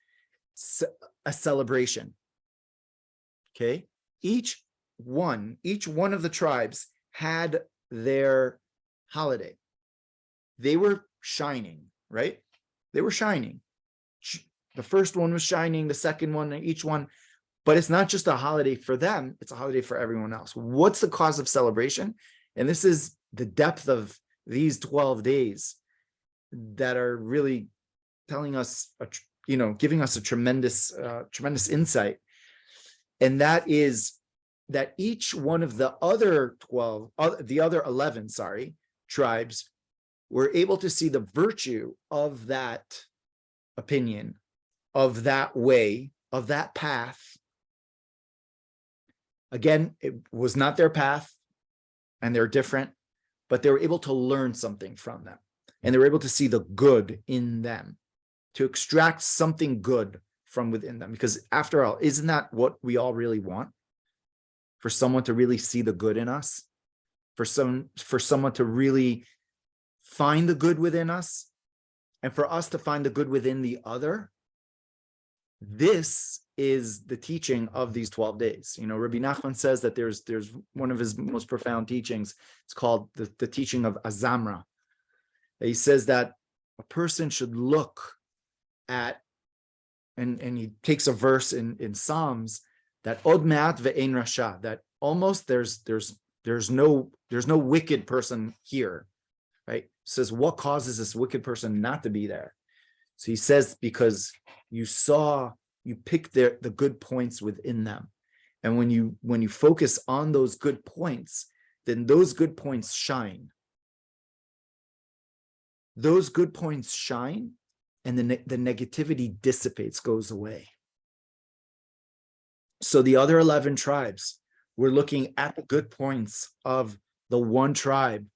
a celebration? Okay, each one of the tribes had their holiday. They were shining, right? They were shining. The first one was shining, the second one, each one. But it's not just a holiday for them, it's a holiday for everyone else. What's the cause of celebration? And this is the depth of these 12 days that are really telling us, giving us a tremendous insight. And that is that each one of the other 11 tribes were able to see the virtue of that opinion, of that way, of that path. Again, it was not their path and they're different, but they were able to learn something from them. And they were able to see the good in them, to extract something good from within them. Because after all, isn't that what we all really want? For someone to really see the good in us, for someone to really find the good within us, and for us to find the good within the other. This is the teaching of these 12 days. Rabbi Nachman says that there's one of his most profound teachings. It's called the teaching of Azamra. He says that a person should look at, and he takes a verse in Psalms, that od me'at ve'ein rasha, that almost there's no wicked person here, right? It says, what causes this wicked person not to be there? So he says, because you pick the good points within them. And when you focus on those good points, then those good points shine. Those good points shine, and the negativity dissipates, goes away. So the other 11 tribes were looking at the good points of the one tribe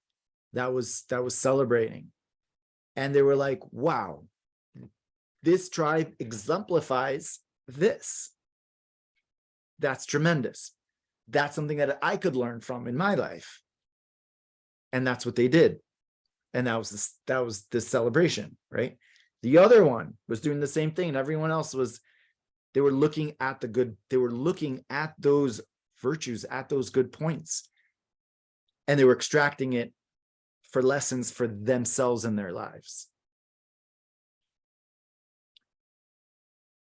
that was celebrating. And they were like, wow, this tribe exemplifies this. That's tremendous. That's something that I could learn from in my life. And that's what they did. And that was the celebration, right? The other one was doing the same thing, and everyone else they were looking at the good, they were looking at those virtues, at those good points, and they were extracting it for lessons for themselves in their lives.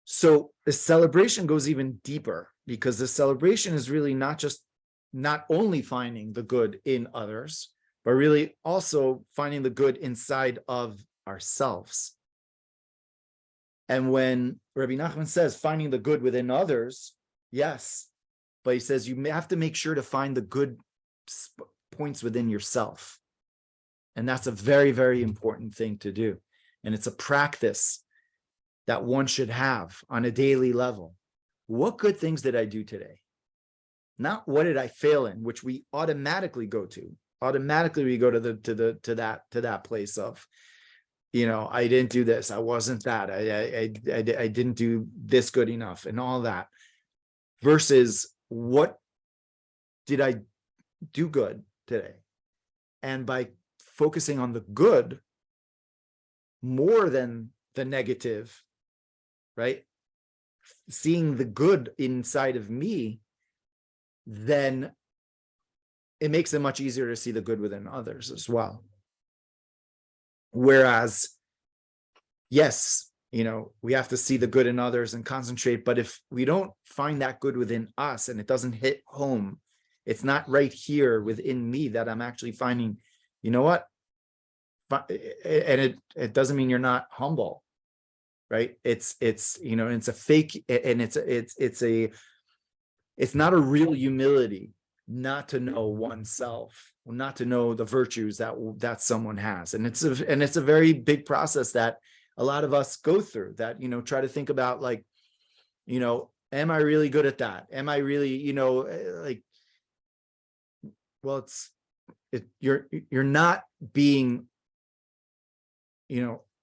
So the celebration goes even deeper, because the celebration is really not only finding the good in others, but really also finding the good inside of ourselves. And when Rabbi Nachman says finding the good within others, yes, but he says you have to make sure to find the good points within yourself. And that's a very, very important thing to do. And it's a practice that one should have on a daily level. What good things did I do today? Not what did I fail in, which we automatically go to. Automatically we go to that place of, I didn't do this, I wasn't that, I didn't do this good enough, and all that. Versus, what did I do good today? And by focusing on the good more than the negative, right? Seeing the good inside of me, then it makes it much easier to see the good within others as well. Whereas, yes, we have to see the good in others and concentrate, but if we don't find that good within us and it doesn't hit home, it's not right here within me that I'm actually finding, what? And it doesn't mean you're not humble, right? It's a fake, and it's not a real humility not to know oneself, not to know the virtues that someone has. And it's a very big process that a lot of us go through, that, try to think about, like, am I really good at that? Am I really, well, you're not being,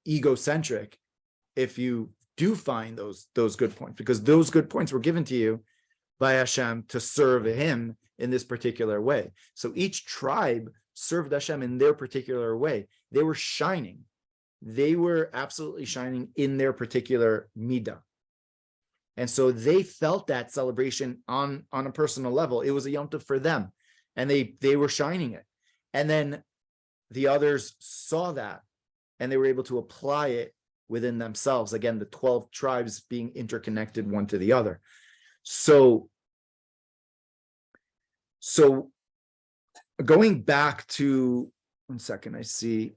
egocentric if you do find those good points, because those good points were given to you by Hashem to serve him in this particular way. So each tribe served Hashem in their particular way. They were shining. They were absolutely shining in their particular midah. And so they felt that celebration on a personal level. It was a Yom Tov for them, and they were shining it. And then the others saw that, and they were able to apply it within themselves. Again, the 12 tribes being interconnected one to the other. So going back to, one second, I see.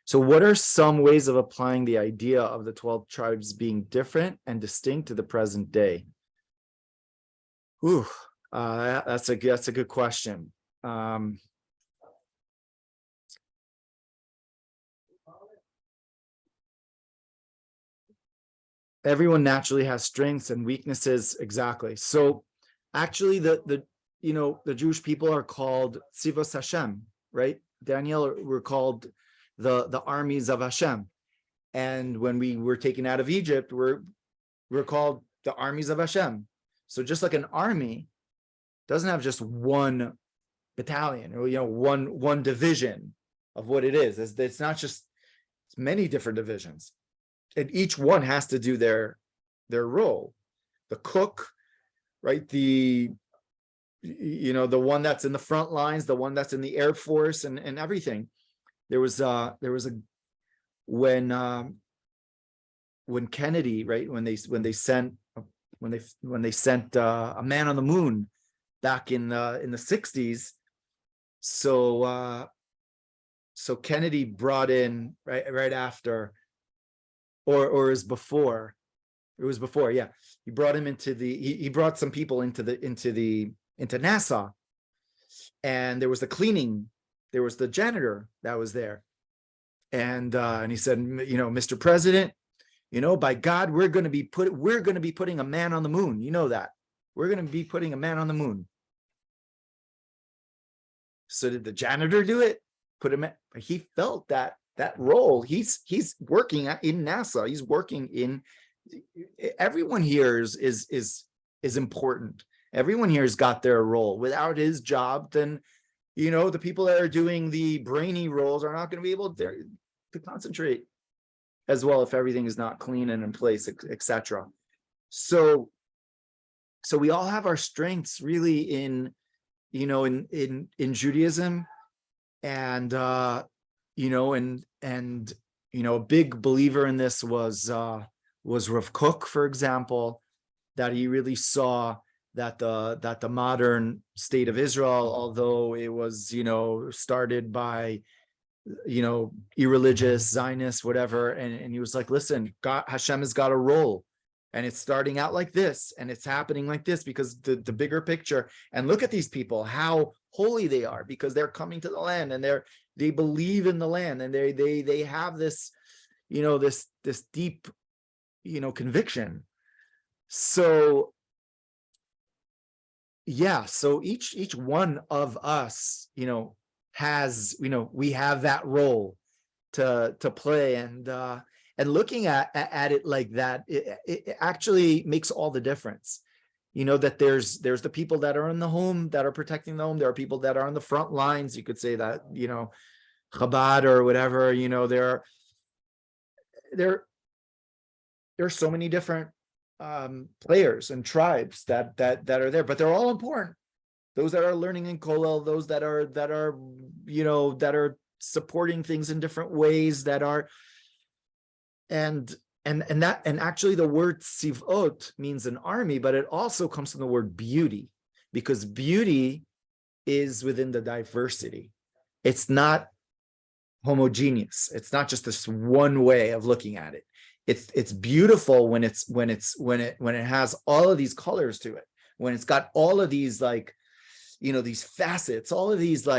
So what are some ways of applying the idea of the 12 tribes being different and distinct to the present day? That's a good question. Everyone naturally has strengths and weaknesses. Exactly. So actually the Jewish people are called Tzivos Hashem, right? Daniel, we're called the armies of Hashem. And when we were taken out of Egypt, we're called the armies of Hashem. So just like an army doesn't have just one battalion or one division of what it is. It's not just, it's many different divisions. And each one has to do their role. The cook, right? The one that's in the front lines, the one that's in the Air Force, and everything. There was when Kennedy, right? When they sent a man on the moon back in the 60s. So Kennedy brought in right after. Or it was before. It was before, yeah. He brought him into he brought some people into NASA, and there was the cleaning. There was the janitor that was there, and he said, Mr. President, by God, we're going to be putting a man on the moon. You know that we're going to be putting a man on the moon. So did the janitor do it? He felt that role. He's working in NASA. He's working in. Everyone here is important. Everyone here has got their role. Without his job, then the people that are doing the brainy roles are not going to be able to concentrate as well if everything is not clean and in place, etc. So we all have our strengths really in Judaism, and a big believer in this was Rav Kook, for example, that he really saw that the modern state of Israel, although it was started by irreligious Zionists, whatever, and he was like, listen, Hashem has got a role, and it's starting out like this, and it's happening like this because the bigger picture. And look at these people, how holy they are, because they're coming to the land, and they believe in the land, and they have this this deep conviction. So each one of us has we have that role to play, and looking at it like that, it actually makes all the difference. That there's the people that are in the home that are protecting the home. There are people that are on the front lines. You could say that Chabad or whatever. There's so many different players and tribes that are there, but they're all important. Those that are learning in Kollel, those that are supporting things in different ways, that are and actually the word tzivot means an army, but it also comes from the word beauty, because beauty is within the diversity. It's not homogeneous. It's not just this one way of looking at it. It's beautiful when it has all of these colors to it, when it's got all of these these facets, all of these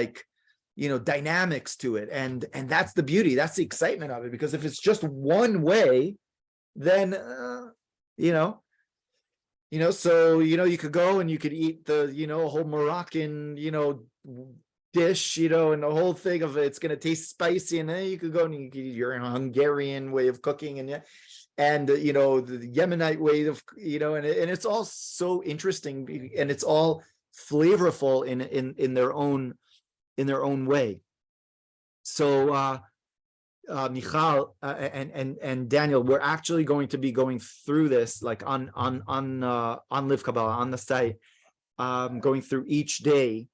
dynamics to it, and that's the beauty, that's the excitement of it. Because if it's just one way, then So, you could go and you could eat the, whole Moroccan, dish, and the whole thing of it's going to taste spicy. And then you could go and you could eat your Hungarian way of cooking and the Yemenite way of, and it's all so interesting and it's all flavorful in their own way. So, Michal and Daniel, we're actually going to be going through this like on Live Kabbalah on the site, going through each day,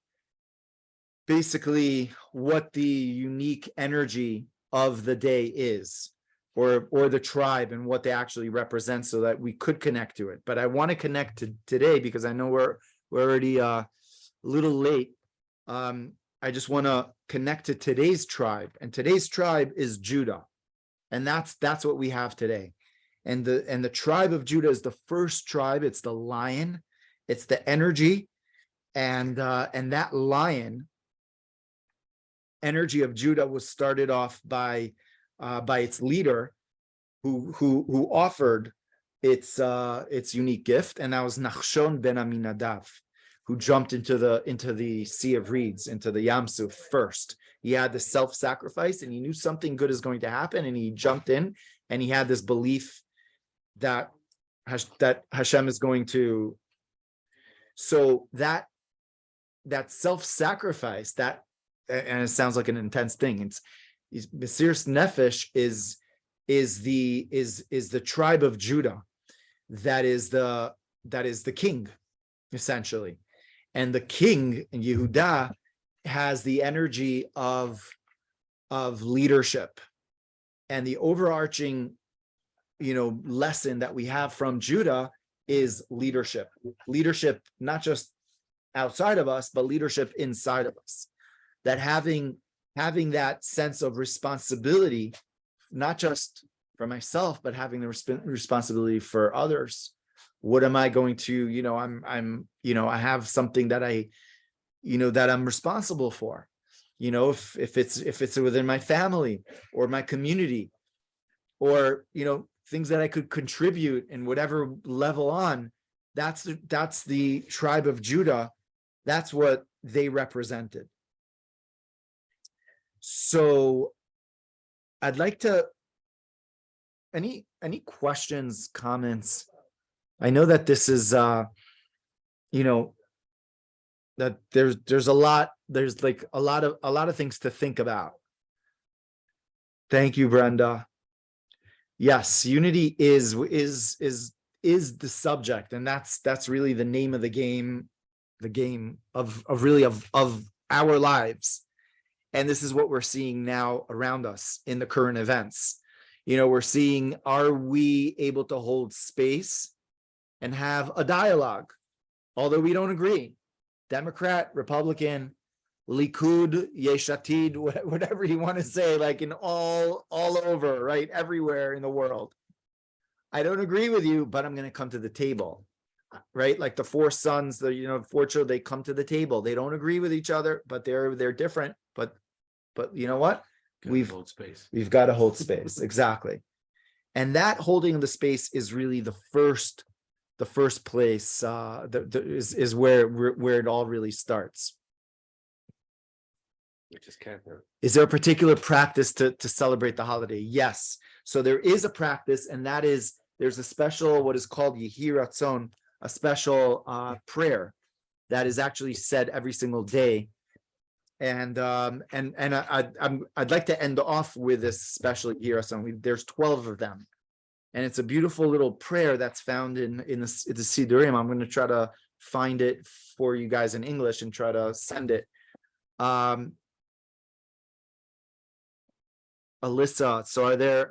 basically what the unique energy of the day is, or the tribe and what they actually represent, so that we could connect to it. But I want to connect to today because I know we're already a little late. I just want to connect to today's tribe, and today's tribe is Judah, and that's what we have today. And the tribe of Judah is the first tribe. It's the lion, it's the energy, and that lion energy of Judah was started off by its leader, who offered its unique gift, and that was Nachshon ben Aminadav, who jumped into the Sea of Reeds, into the Yam Suf first. He had the self-sacrifice, and he knew something good is going to happen, and he jumped in, and he had this belief that Hashem is going to. So that self-sacrifice, and it sounds like an intense thing. It's Mesiras Nefesh is the tribe of Judah that is the king, essentially. And the king in Yehuda has the energy of leadership. And the overarching, lesson that we have from Judah is leadership. Leadership, not just outside of us, but leadership inside of us. That having that sense of responsibility, not just for myself, but having the responsibility for others. What am I going to, I have something that that I'm responsible for, if it's within my family or my community, or, things that I could contribute in whatever level on, that's the tribe of Judah. That's what they represented. So I'd like to, any questions, comments? I know that this is, that there's like a lot of things to think about. Thank you, Brenda. Yes, unity is the subject, and that's really the name of the game of our lives. And this is what we're seeing now around us in the current events. We're seeing, are we able to hold space and have a dialogue, although we don't agree? Democrat, Republican, Likud, Yesh Atid, whatever you want to say, like in all over, right? Everywhere in the world. I don't agree with you, but I'm going to come to the table, right? Like the four sons, four children, they come to the table. They don't agree with each other, but they're different. But you know what? We've got to hold space. Exactly. And that holding the space is really the first place, is where it all really starts. Is there a particular practice to celebrate the holiday? Yes. So there is a practice, and that is, there's a special, what is called Yehi Ratzon, a special prayer that is actually said every single day. And I'd like to end off with this special Yehi Ratzon. There's 12 of them, and it's a beautiful little prayer that's found in the Sidurim. I'm going to try to find it for you guys in English and try to send it. Alyssa, so are there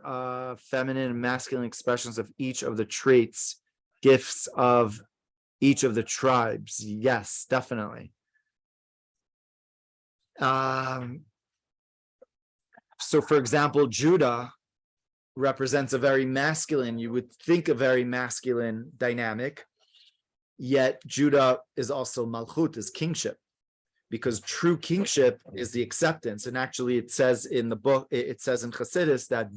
feminine and masculine expressions of each of the traits, gifts of each of the tribes? Yes, definitely. So for example, Judah represents a very masculine, you would think a very masculine dynamic, yet Judah is also Malchut, is kingship. Because true kingship is the acceptance. And actually it says in the book, it says in Chassidus that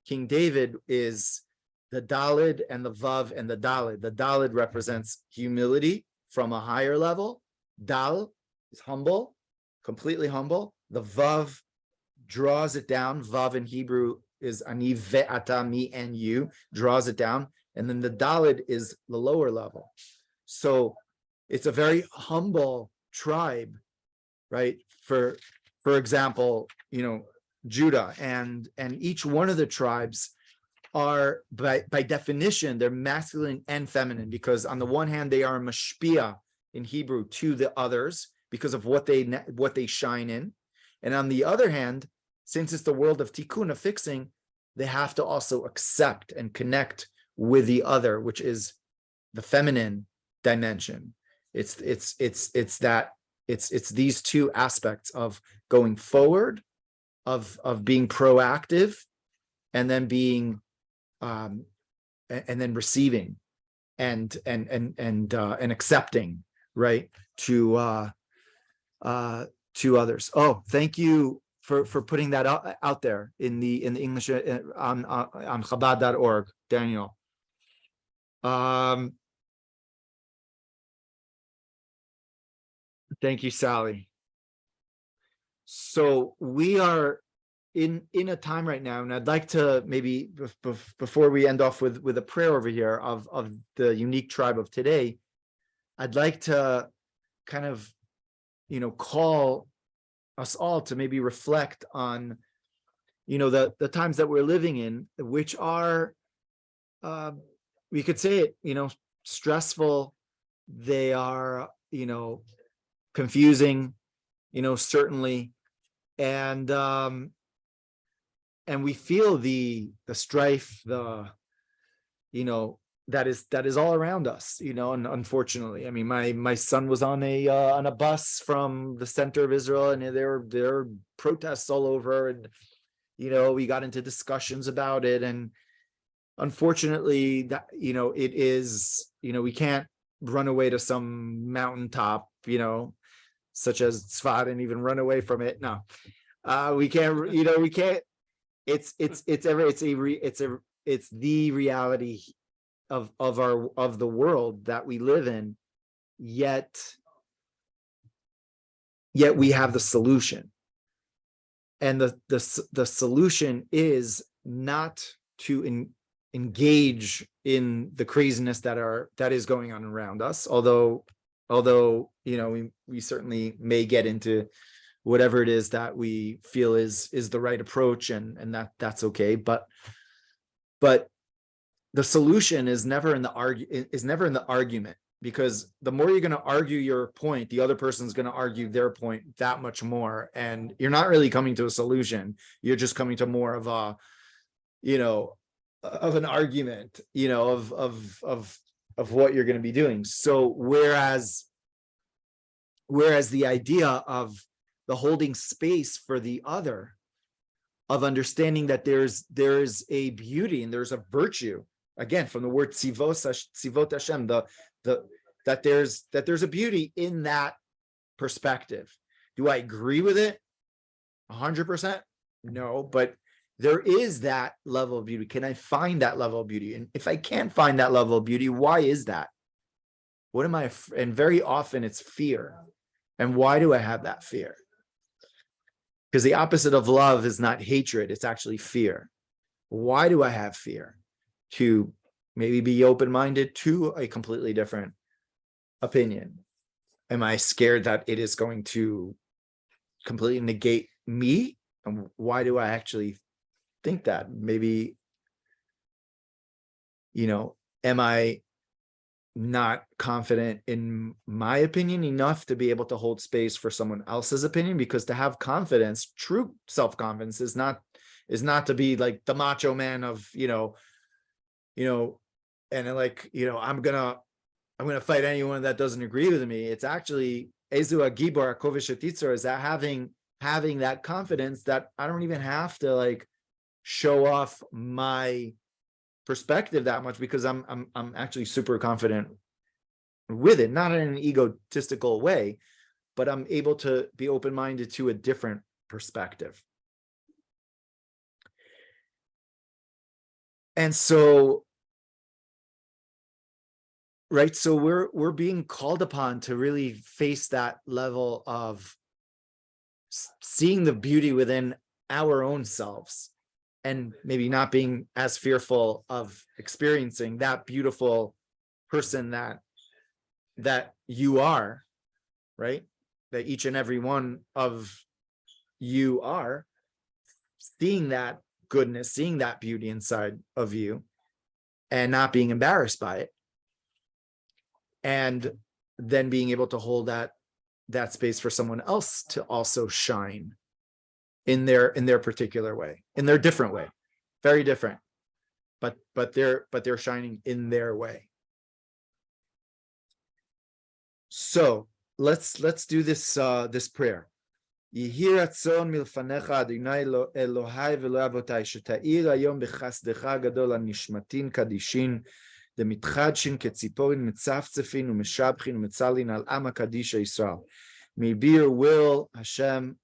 King David is the Dalid and the Vav and the Dalid. The Dalid represents humility from a higher level. Dal is humble, completely humble. The Vav draws it down. Vav in Hebrew is ani ve'ata, me and you, draws it down. And then the Dalid is the lower level. So it's a very humble tribe, right? For example, Judah and each one of the tribes are by definition, they're masculine and feminine, because on the one hand, they are mashpia in Hebrew to the others because of what they shine in. And on the other hand, since it's the world of tikkun, of fixing, they have to also accept and connect with the other, which is the feminine dimension. It's these two aspects of going forward, of being proactive, and then being and then receiving and accepting, right, to others. Oh, thank you for putting that out there in the English on Chabad.org, Daniel. Thank you, Sally. So we are in a time right now, and I'd like to maybe before we end off with a prayer over here of the unique tribe of today, I'd like to kind of call us all to maybe reflect on the times that we're living in, which are we could say it stressful. They are confusing, certainly, and we feel the strife, that is all around us, and unfortunately, I mean, my son was on a bus from the center of Israel, and there were protests all over, and we got into discussions about it, and unfortunately, that it is, we can't run away to some mountaintop, such as Tzfat, and even run away from it. No, we can't. We can't. It's the reality of the world that we live in. Yet we have the solution, and the solution is not to engage in the craziness that is going on around us. Although we certainly may get into whatever it is that we feel is the right approach, and that's okay. But the solution is never in the argument, because the more you're going to argue your point, the other person's going to argue their point that much more, and you're not really coming to a solution. You're just coming to more of a of an argument, of what you're going to be doing. So whereas the idea of the holding space for the other, of understanding that there's a beauty and there's a virtue, again, from the word tzivot Hashem, that there's a beauty in that perspective. Do I agree with it 100%? No, but there is that level of beauty. Can I find that level of beauty? And if I can't find that level of beauty, why is that? What am I? And very often it's fear. And why do I have that fear? Because the opposite of love is not hatred, it's actually fear. Why do I have fear? To maybe be open-minded to a completely different opinion. Am I scared that it is going to completely negate me? And why do I actually think that? Maybe, am I not confident in my opinion enough to be able to hold space for someone else's opinion? Because to have confidence, true self-confidence, is not to be like the macho man of and like I'm gonna fight anyone that doesn't agree with me. It's actually Ezu Agibor Kovish Atitzor, is that having that confidence that I don't even have to like show off my perspective that much, because I'm actually super confident with it, not in an egotistical way, but I'm able to be open-minded to a different perspective. And so right? So we're being called upon to really face that level of seeing the beauty within our own selves, and maybe not being as fearful of experiencing that beautiful person that you are, right? That each and every one of you are, seeing that goodness, seeing that beauty inside of you, and not being embarrassed by it, and then being able to hold that space for someone else to also shine in their particular way, in their different way, very different, but they're shining in their way. So let's do this this prayer. Yehi ratzon milfanecha Adonai Elohai v'lo avotai sheta'ir hayom b'chasdecha gadol anishmatin kadishin demitchadshin ketziporin mitzaftzefin u'meshabchin u'metzalin al am kadisha Yisrael. May be your will, Hashem,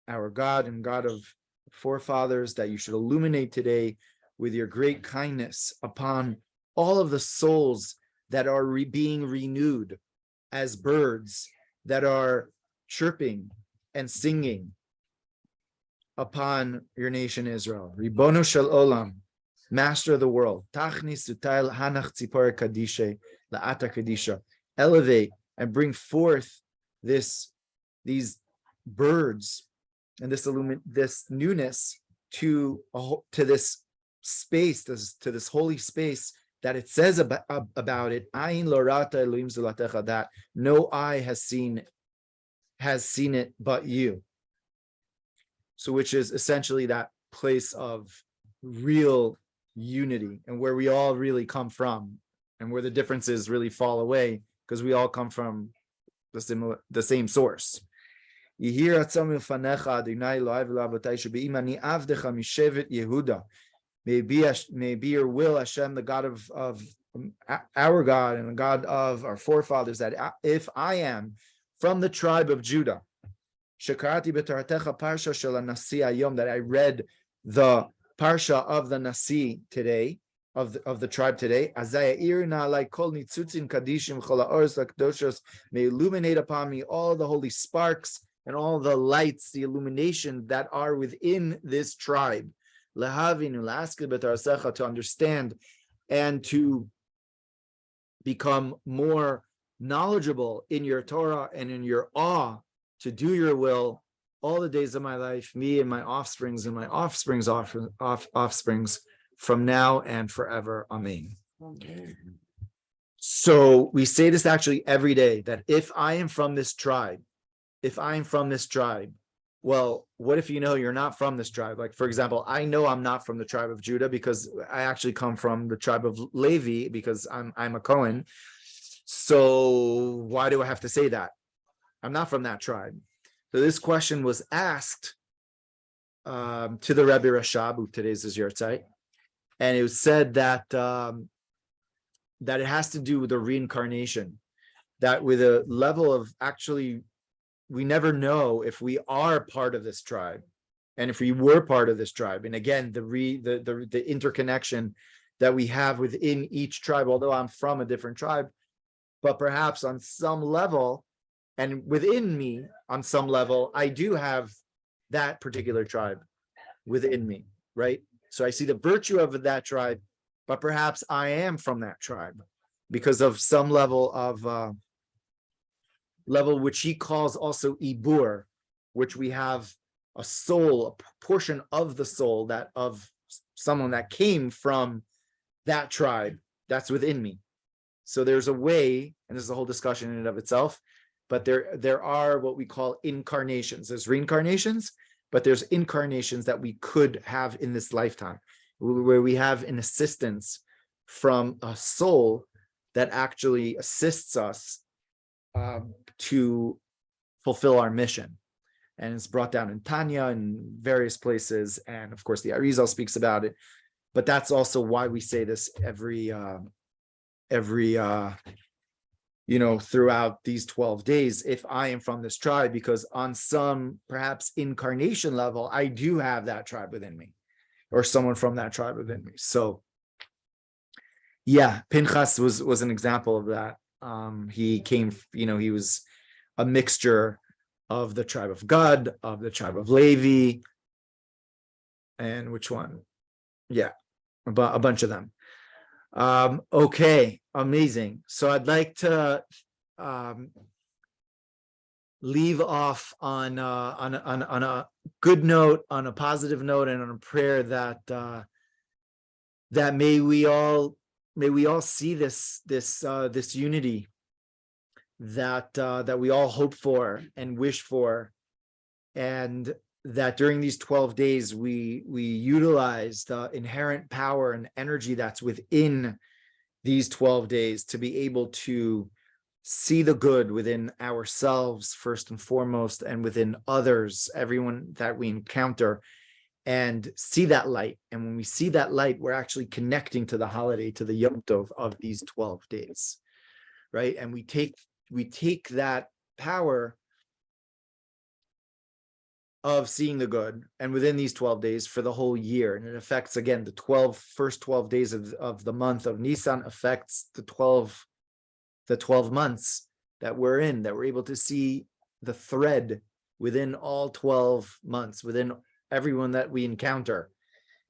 our God and God of forefathers, that you should illuminate today with your great kindness upon all of the souls that are being renewed as birds that are chirping and singing upon your nation Israel. Ribono shel olam, master of the world. Tachnis utail hanach tzipor kadisha la'ata kadisha. Elevate and bring forth these birds and this newness to this space, to this holy space that it says about it. Ayin lo rata Elohim zulatecha, that no eye has seen it but you. So which is essentially that place of real unity, and where we all really come from, and where the differences really fall away, because we all come from the same source. May be your will, Hashem, the God of our God and the God of our forefathers, that if I am from the tribe of Judah, that I read the parsha of the Nassi today, of the tribe today, may illuminate upon me all the holy sparks and all the lights, the illumination that are within this tribe, to understand and to become more knowledgeable in your Torah and in your awe, to do your will all the days of my life, me and my offsprings and my offsprings from now and forever. Amen. So we say this actually every day, that if I am from this tribe, well, what if you know you're not from this tribe? Like, for example, I know I'm not from the tribe of Judah because I actually come from the tribe of Levi, because I'm a Cohen. So why do I have to say that? I'm not from that tribe. So this question was asked to the Rebbe Rashab, who today's is Yahrzeit, and it was said that that it has to do with the reincarnation, that with a level of actually, we never know if we are part of this tribe, and if we were part of this tribe. And again, the interconnection that we have within each tribe, although I'm from a different tribe, but perhaps on some level, and within me on some level, I do have that particular tribe within me, right? So I see the virtue of that tribe, but perhaps I am from that tribe because of some level of level which he calls also ibur, which we have a soul, a portion of the soul that of someone that came from that tribe that's within me. So there's a way, and this is a whole discussion in and of itself, but there are what we call incarnations. There's reincarnations, but there's incarnations that we could have in this lifetime, where we have an assistance from a soul that actually assists us to fulfill our mission. And it's brought down in Tanya and various places, and of course the Arizal speaks about it. But that's also why we say this every throughout these 12 days, if I am from this tribe, because on some perhaps incarnation level, I do have that tribe within me, or someone from that tribe within me. So Yeah, Pinchas was an example of that. He came, he was a mixture of the tribe of Gad, of the tribe of Levi, and which one? Yeah, a bunch of them. Okay, amazing. So I'd like to leave off on a good note, on a positive note, and on a prayer that that may we all see this unity that we all hope for and wish for, and that during these 12 days we utilize the inherent power and energy that's within these 12 days to be able to see the good within ourselves first and foremost, and within others, everyone that we encounter, and see that light. And when we see that light, we're actually connecting to the holiday, to the Yom Tov of these 12 days, right? And we take that power of seeing the good, and within these 12 days for the whole year. And it affects, again, the first 12 days of the month of Nissan affects the 12 months that we're in, that we're able to see the thread within all 12 months, within everyone that we encounter,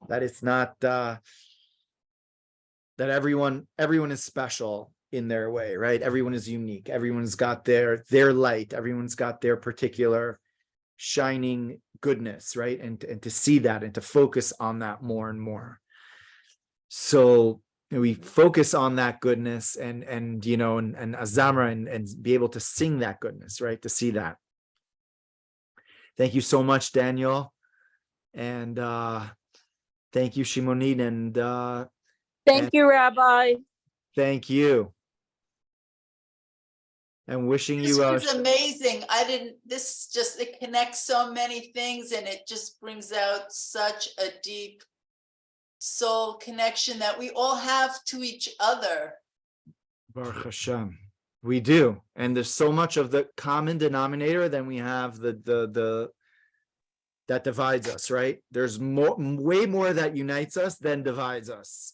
that it's not, that everyone is special in their way, right? Everyone is unique. Everyone's got their light. Everyone's got their particular shining goodness, right? And to see that and to focus on that more and more. So we focus on that goodness and Azamra and be able to sing that goodness, right? To see that. Thank you so much, Daniel. And thank you, Shimonit. And Thank you, Rabbi. thank you. And wishing This you was amazing. It connects so many things, and it just brings out such a deep soul connection that we all have to each other. Baruch Hashem. We do. And there's so much of the common denominator than we have the that divides us, right? There's way more that unites us than divides us.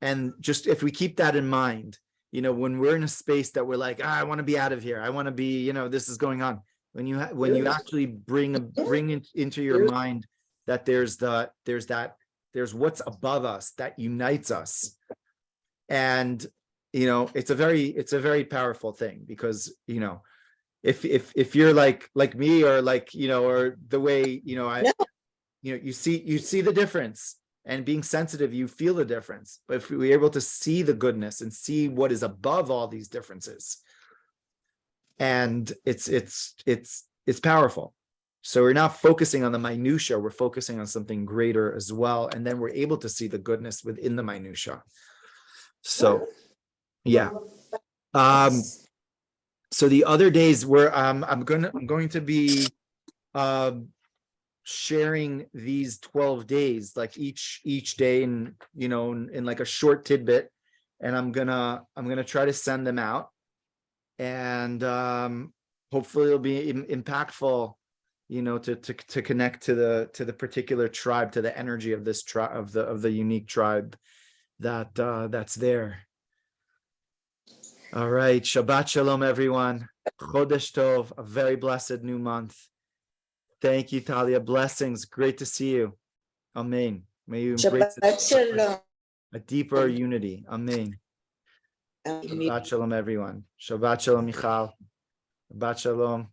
And just if we keep that in mind, when we're in a space that we're like, I want to be out of here, I want to be, this is going on. When you actually bring into your mind that there's what's above us that unites us, and it's a very powerful thing, because if you're like me, or or the way you see the difference. And being sensitive, you feel the difference. But if we're able to see the goodness and see what is above all these differences, and it's powerful. So we're not focusing on the minutia, we're focusing on something greater as well. And then we're able to see the goodness within the minutia. So, yeah. So the other days where I'm going to be sharing these 12 days, like each day in like a short tidbit, and I'm gonna try to send them out, and hopefully it'll be impactful, to connect to the particular tribe, to the energy of this tribe, of the unique tribe that's there. All right, Shabbat Shalom, everyone. Chodesh Tov, a very blessed new month. Thank you, Talia. Blessings. Great to see you. Amen. May you embrace a deeper unity. Amen. Shabbat Shalom, everyone. Shabbat Shalom, Michal. Shabbat Shalom.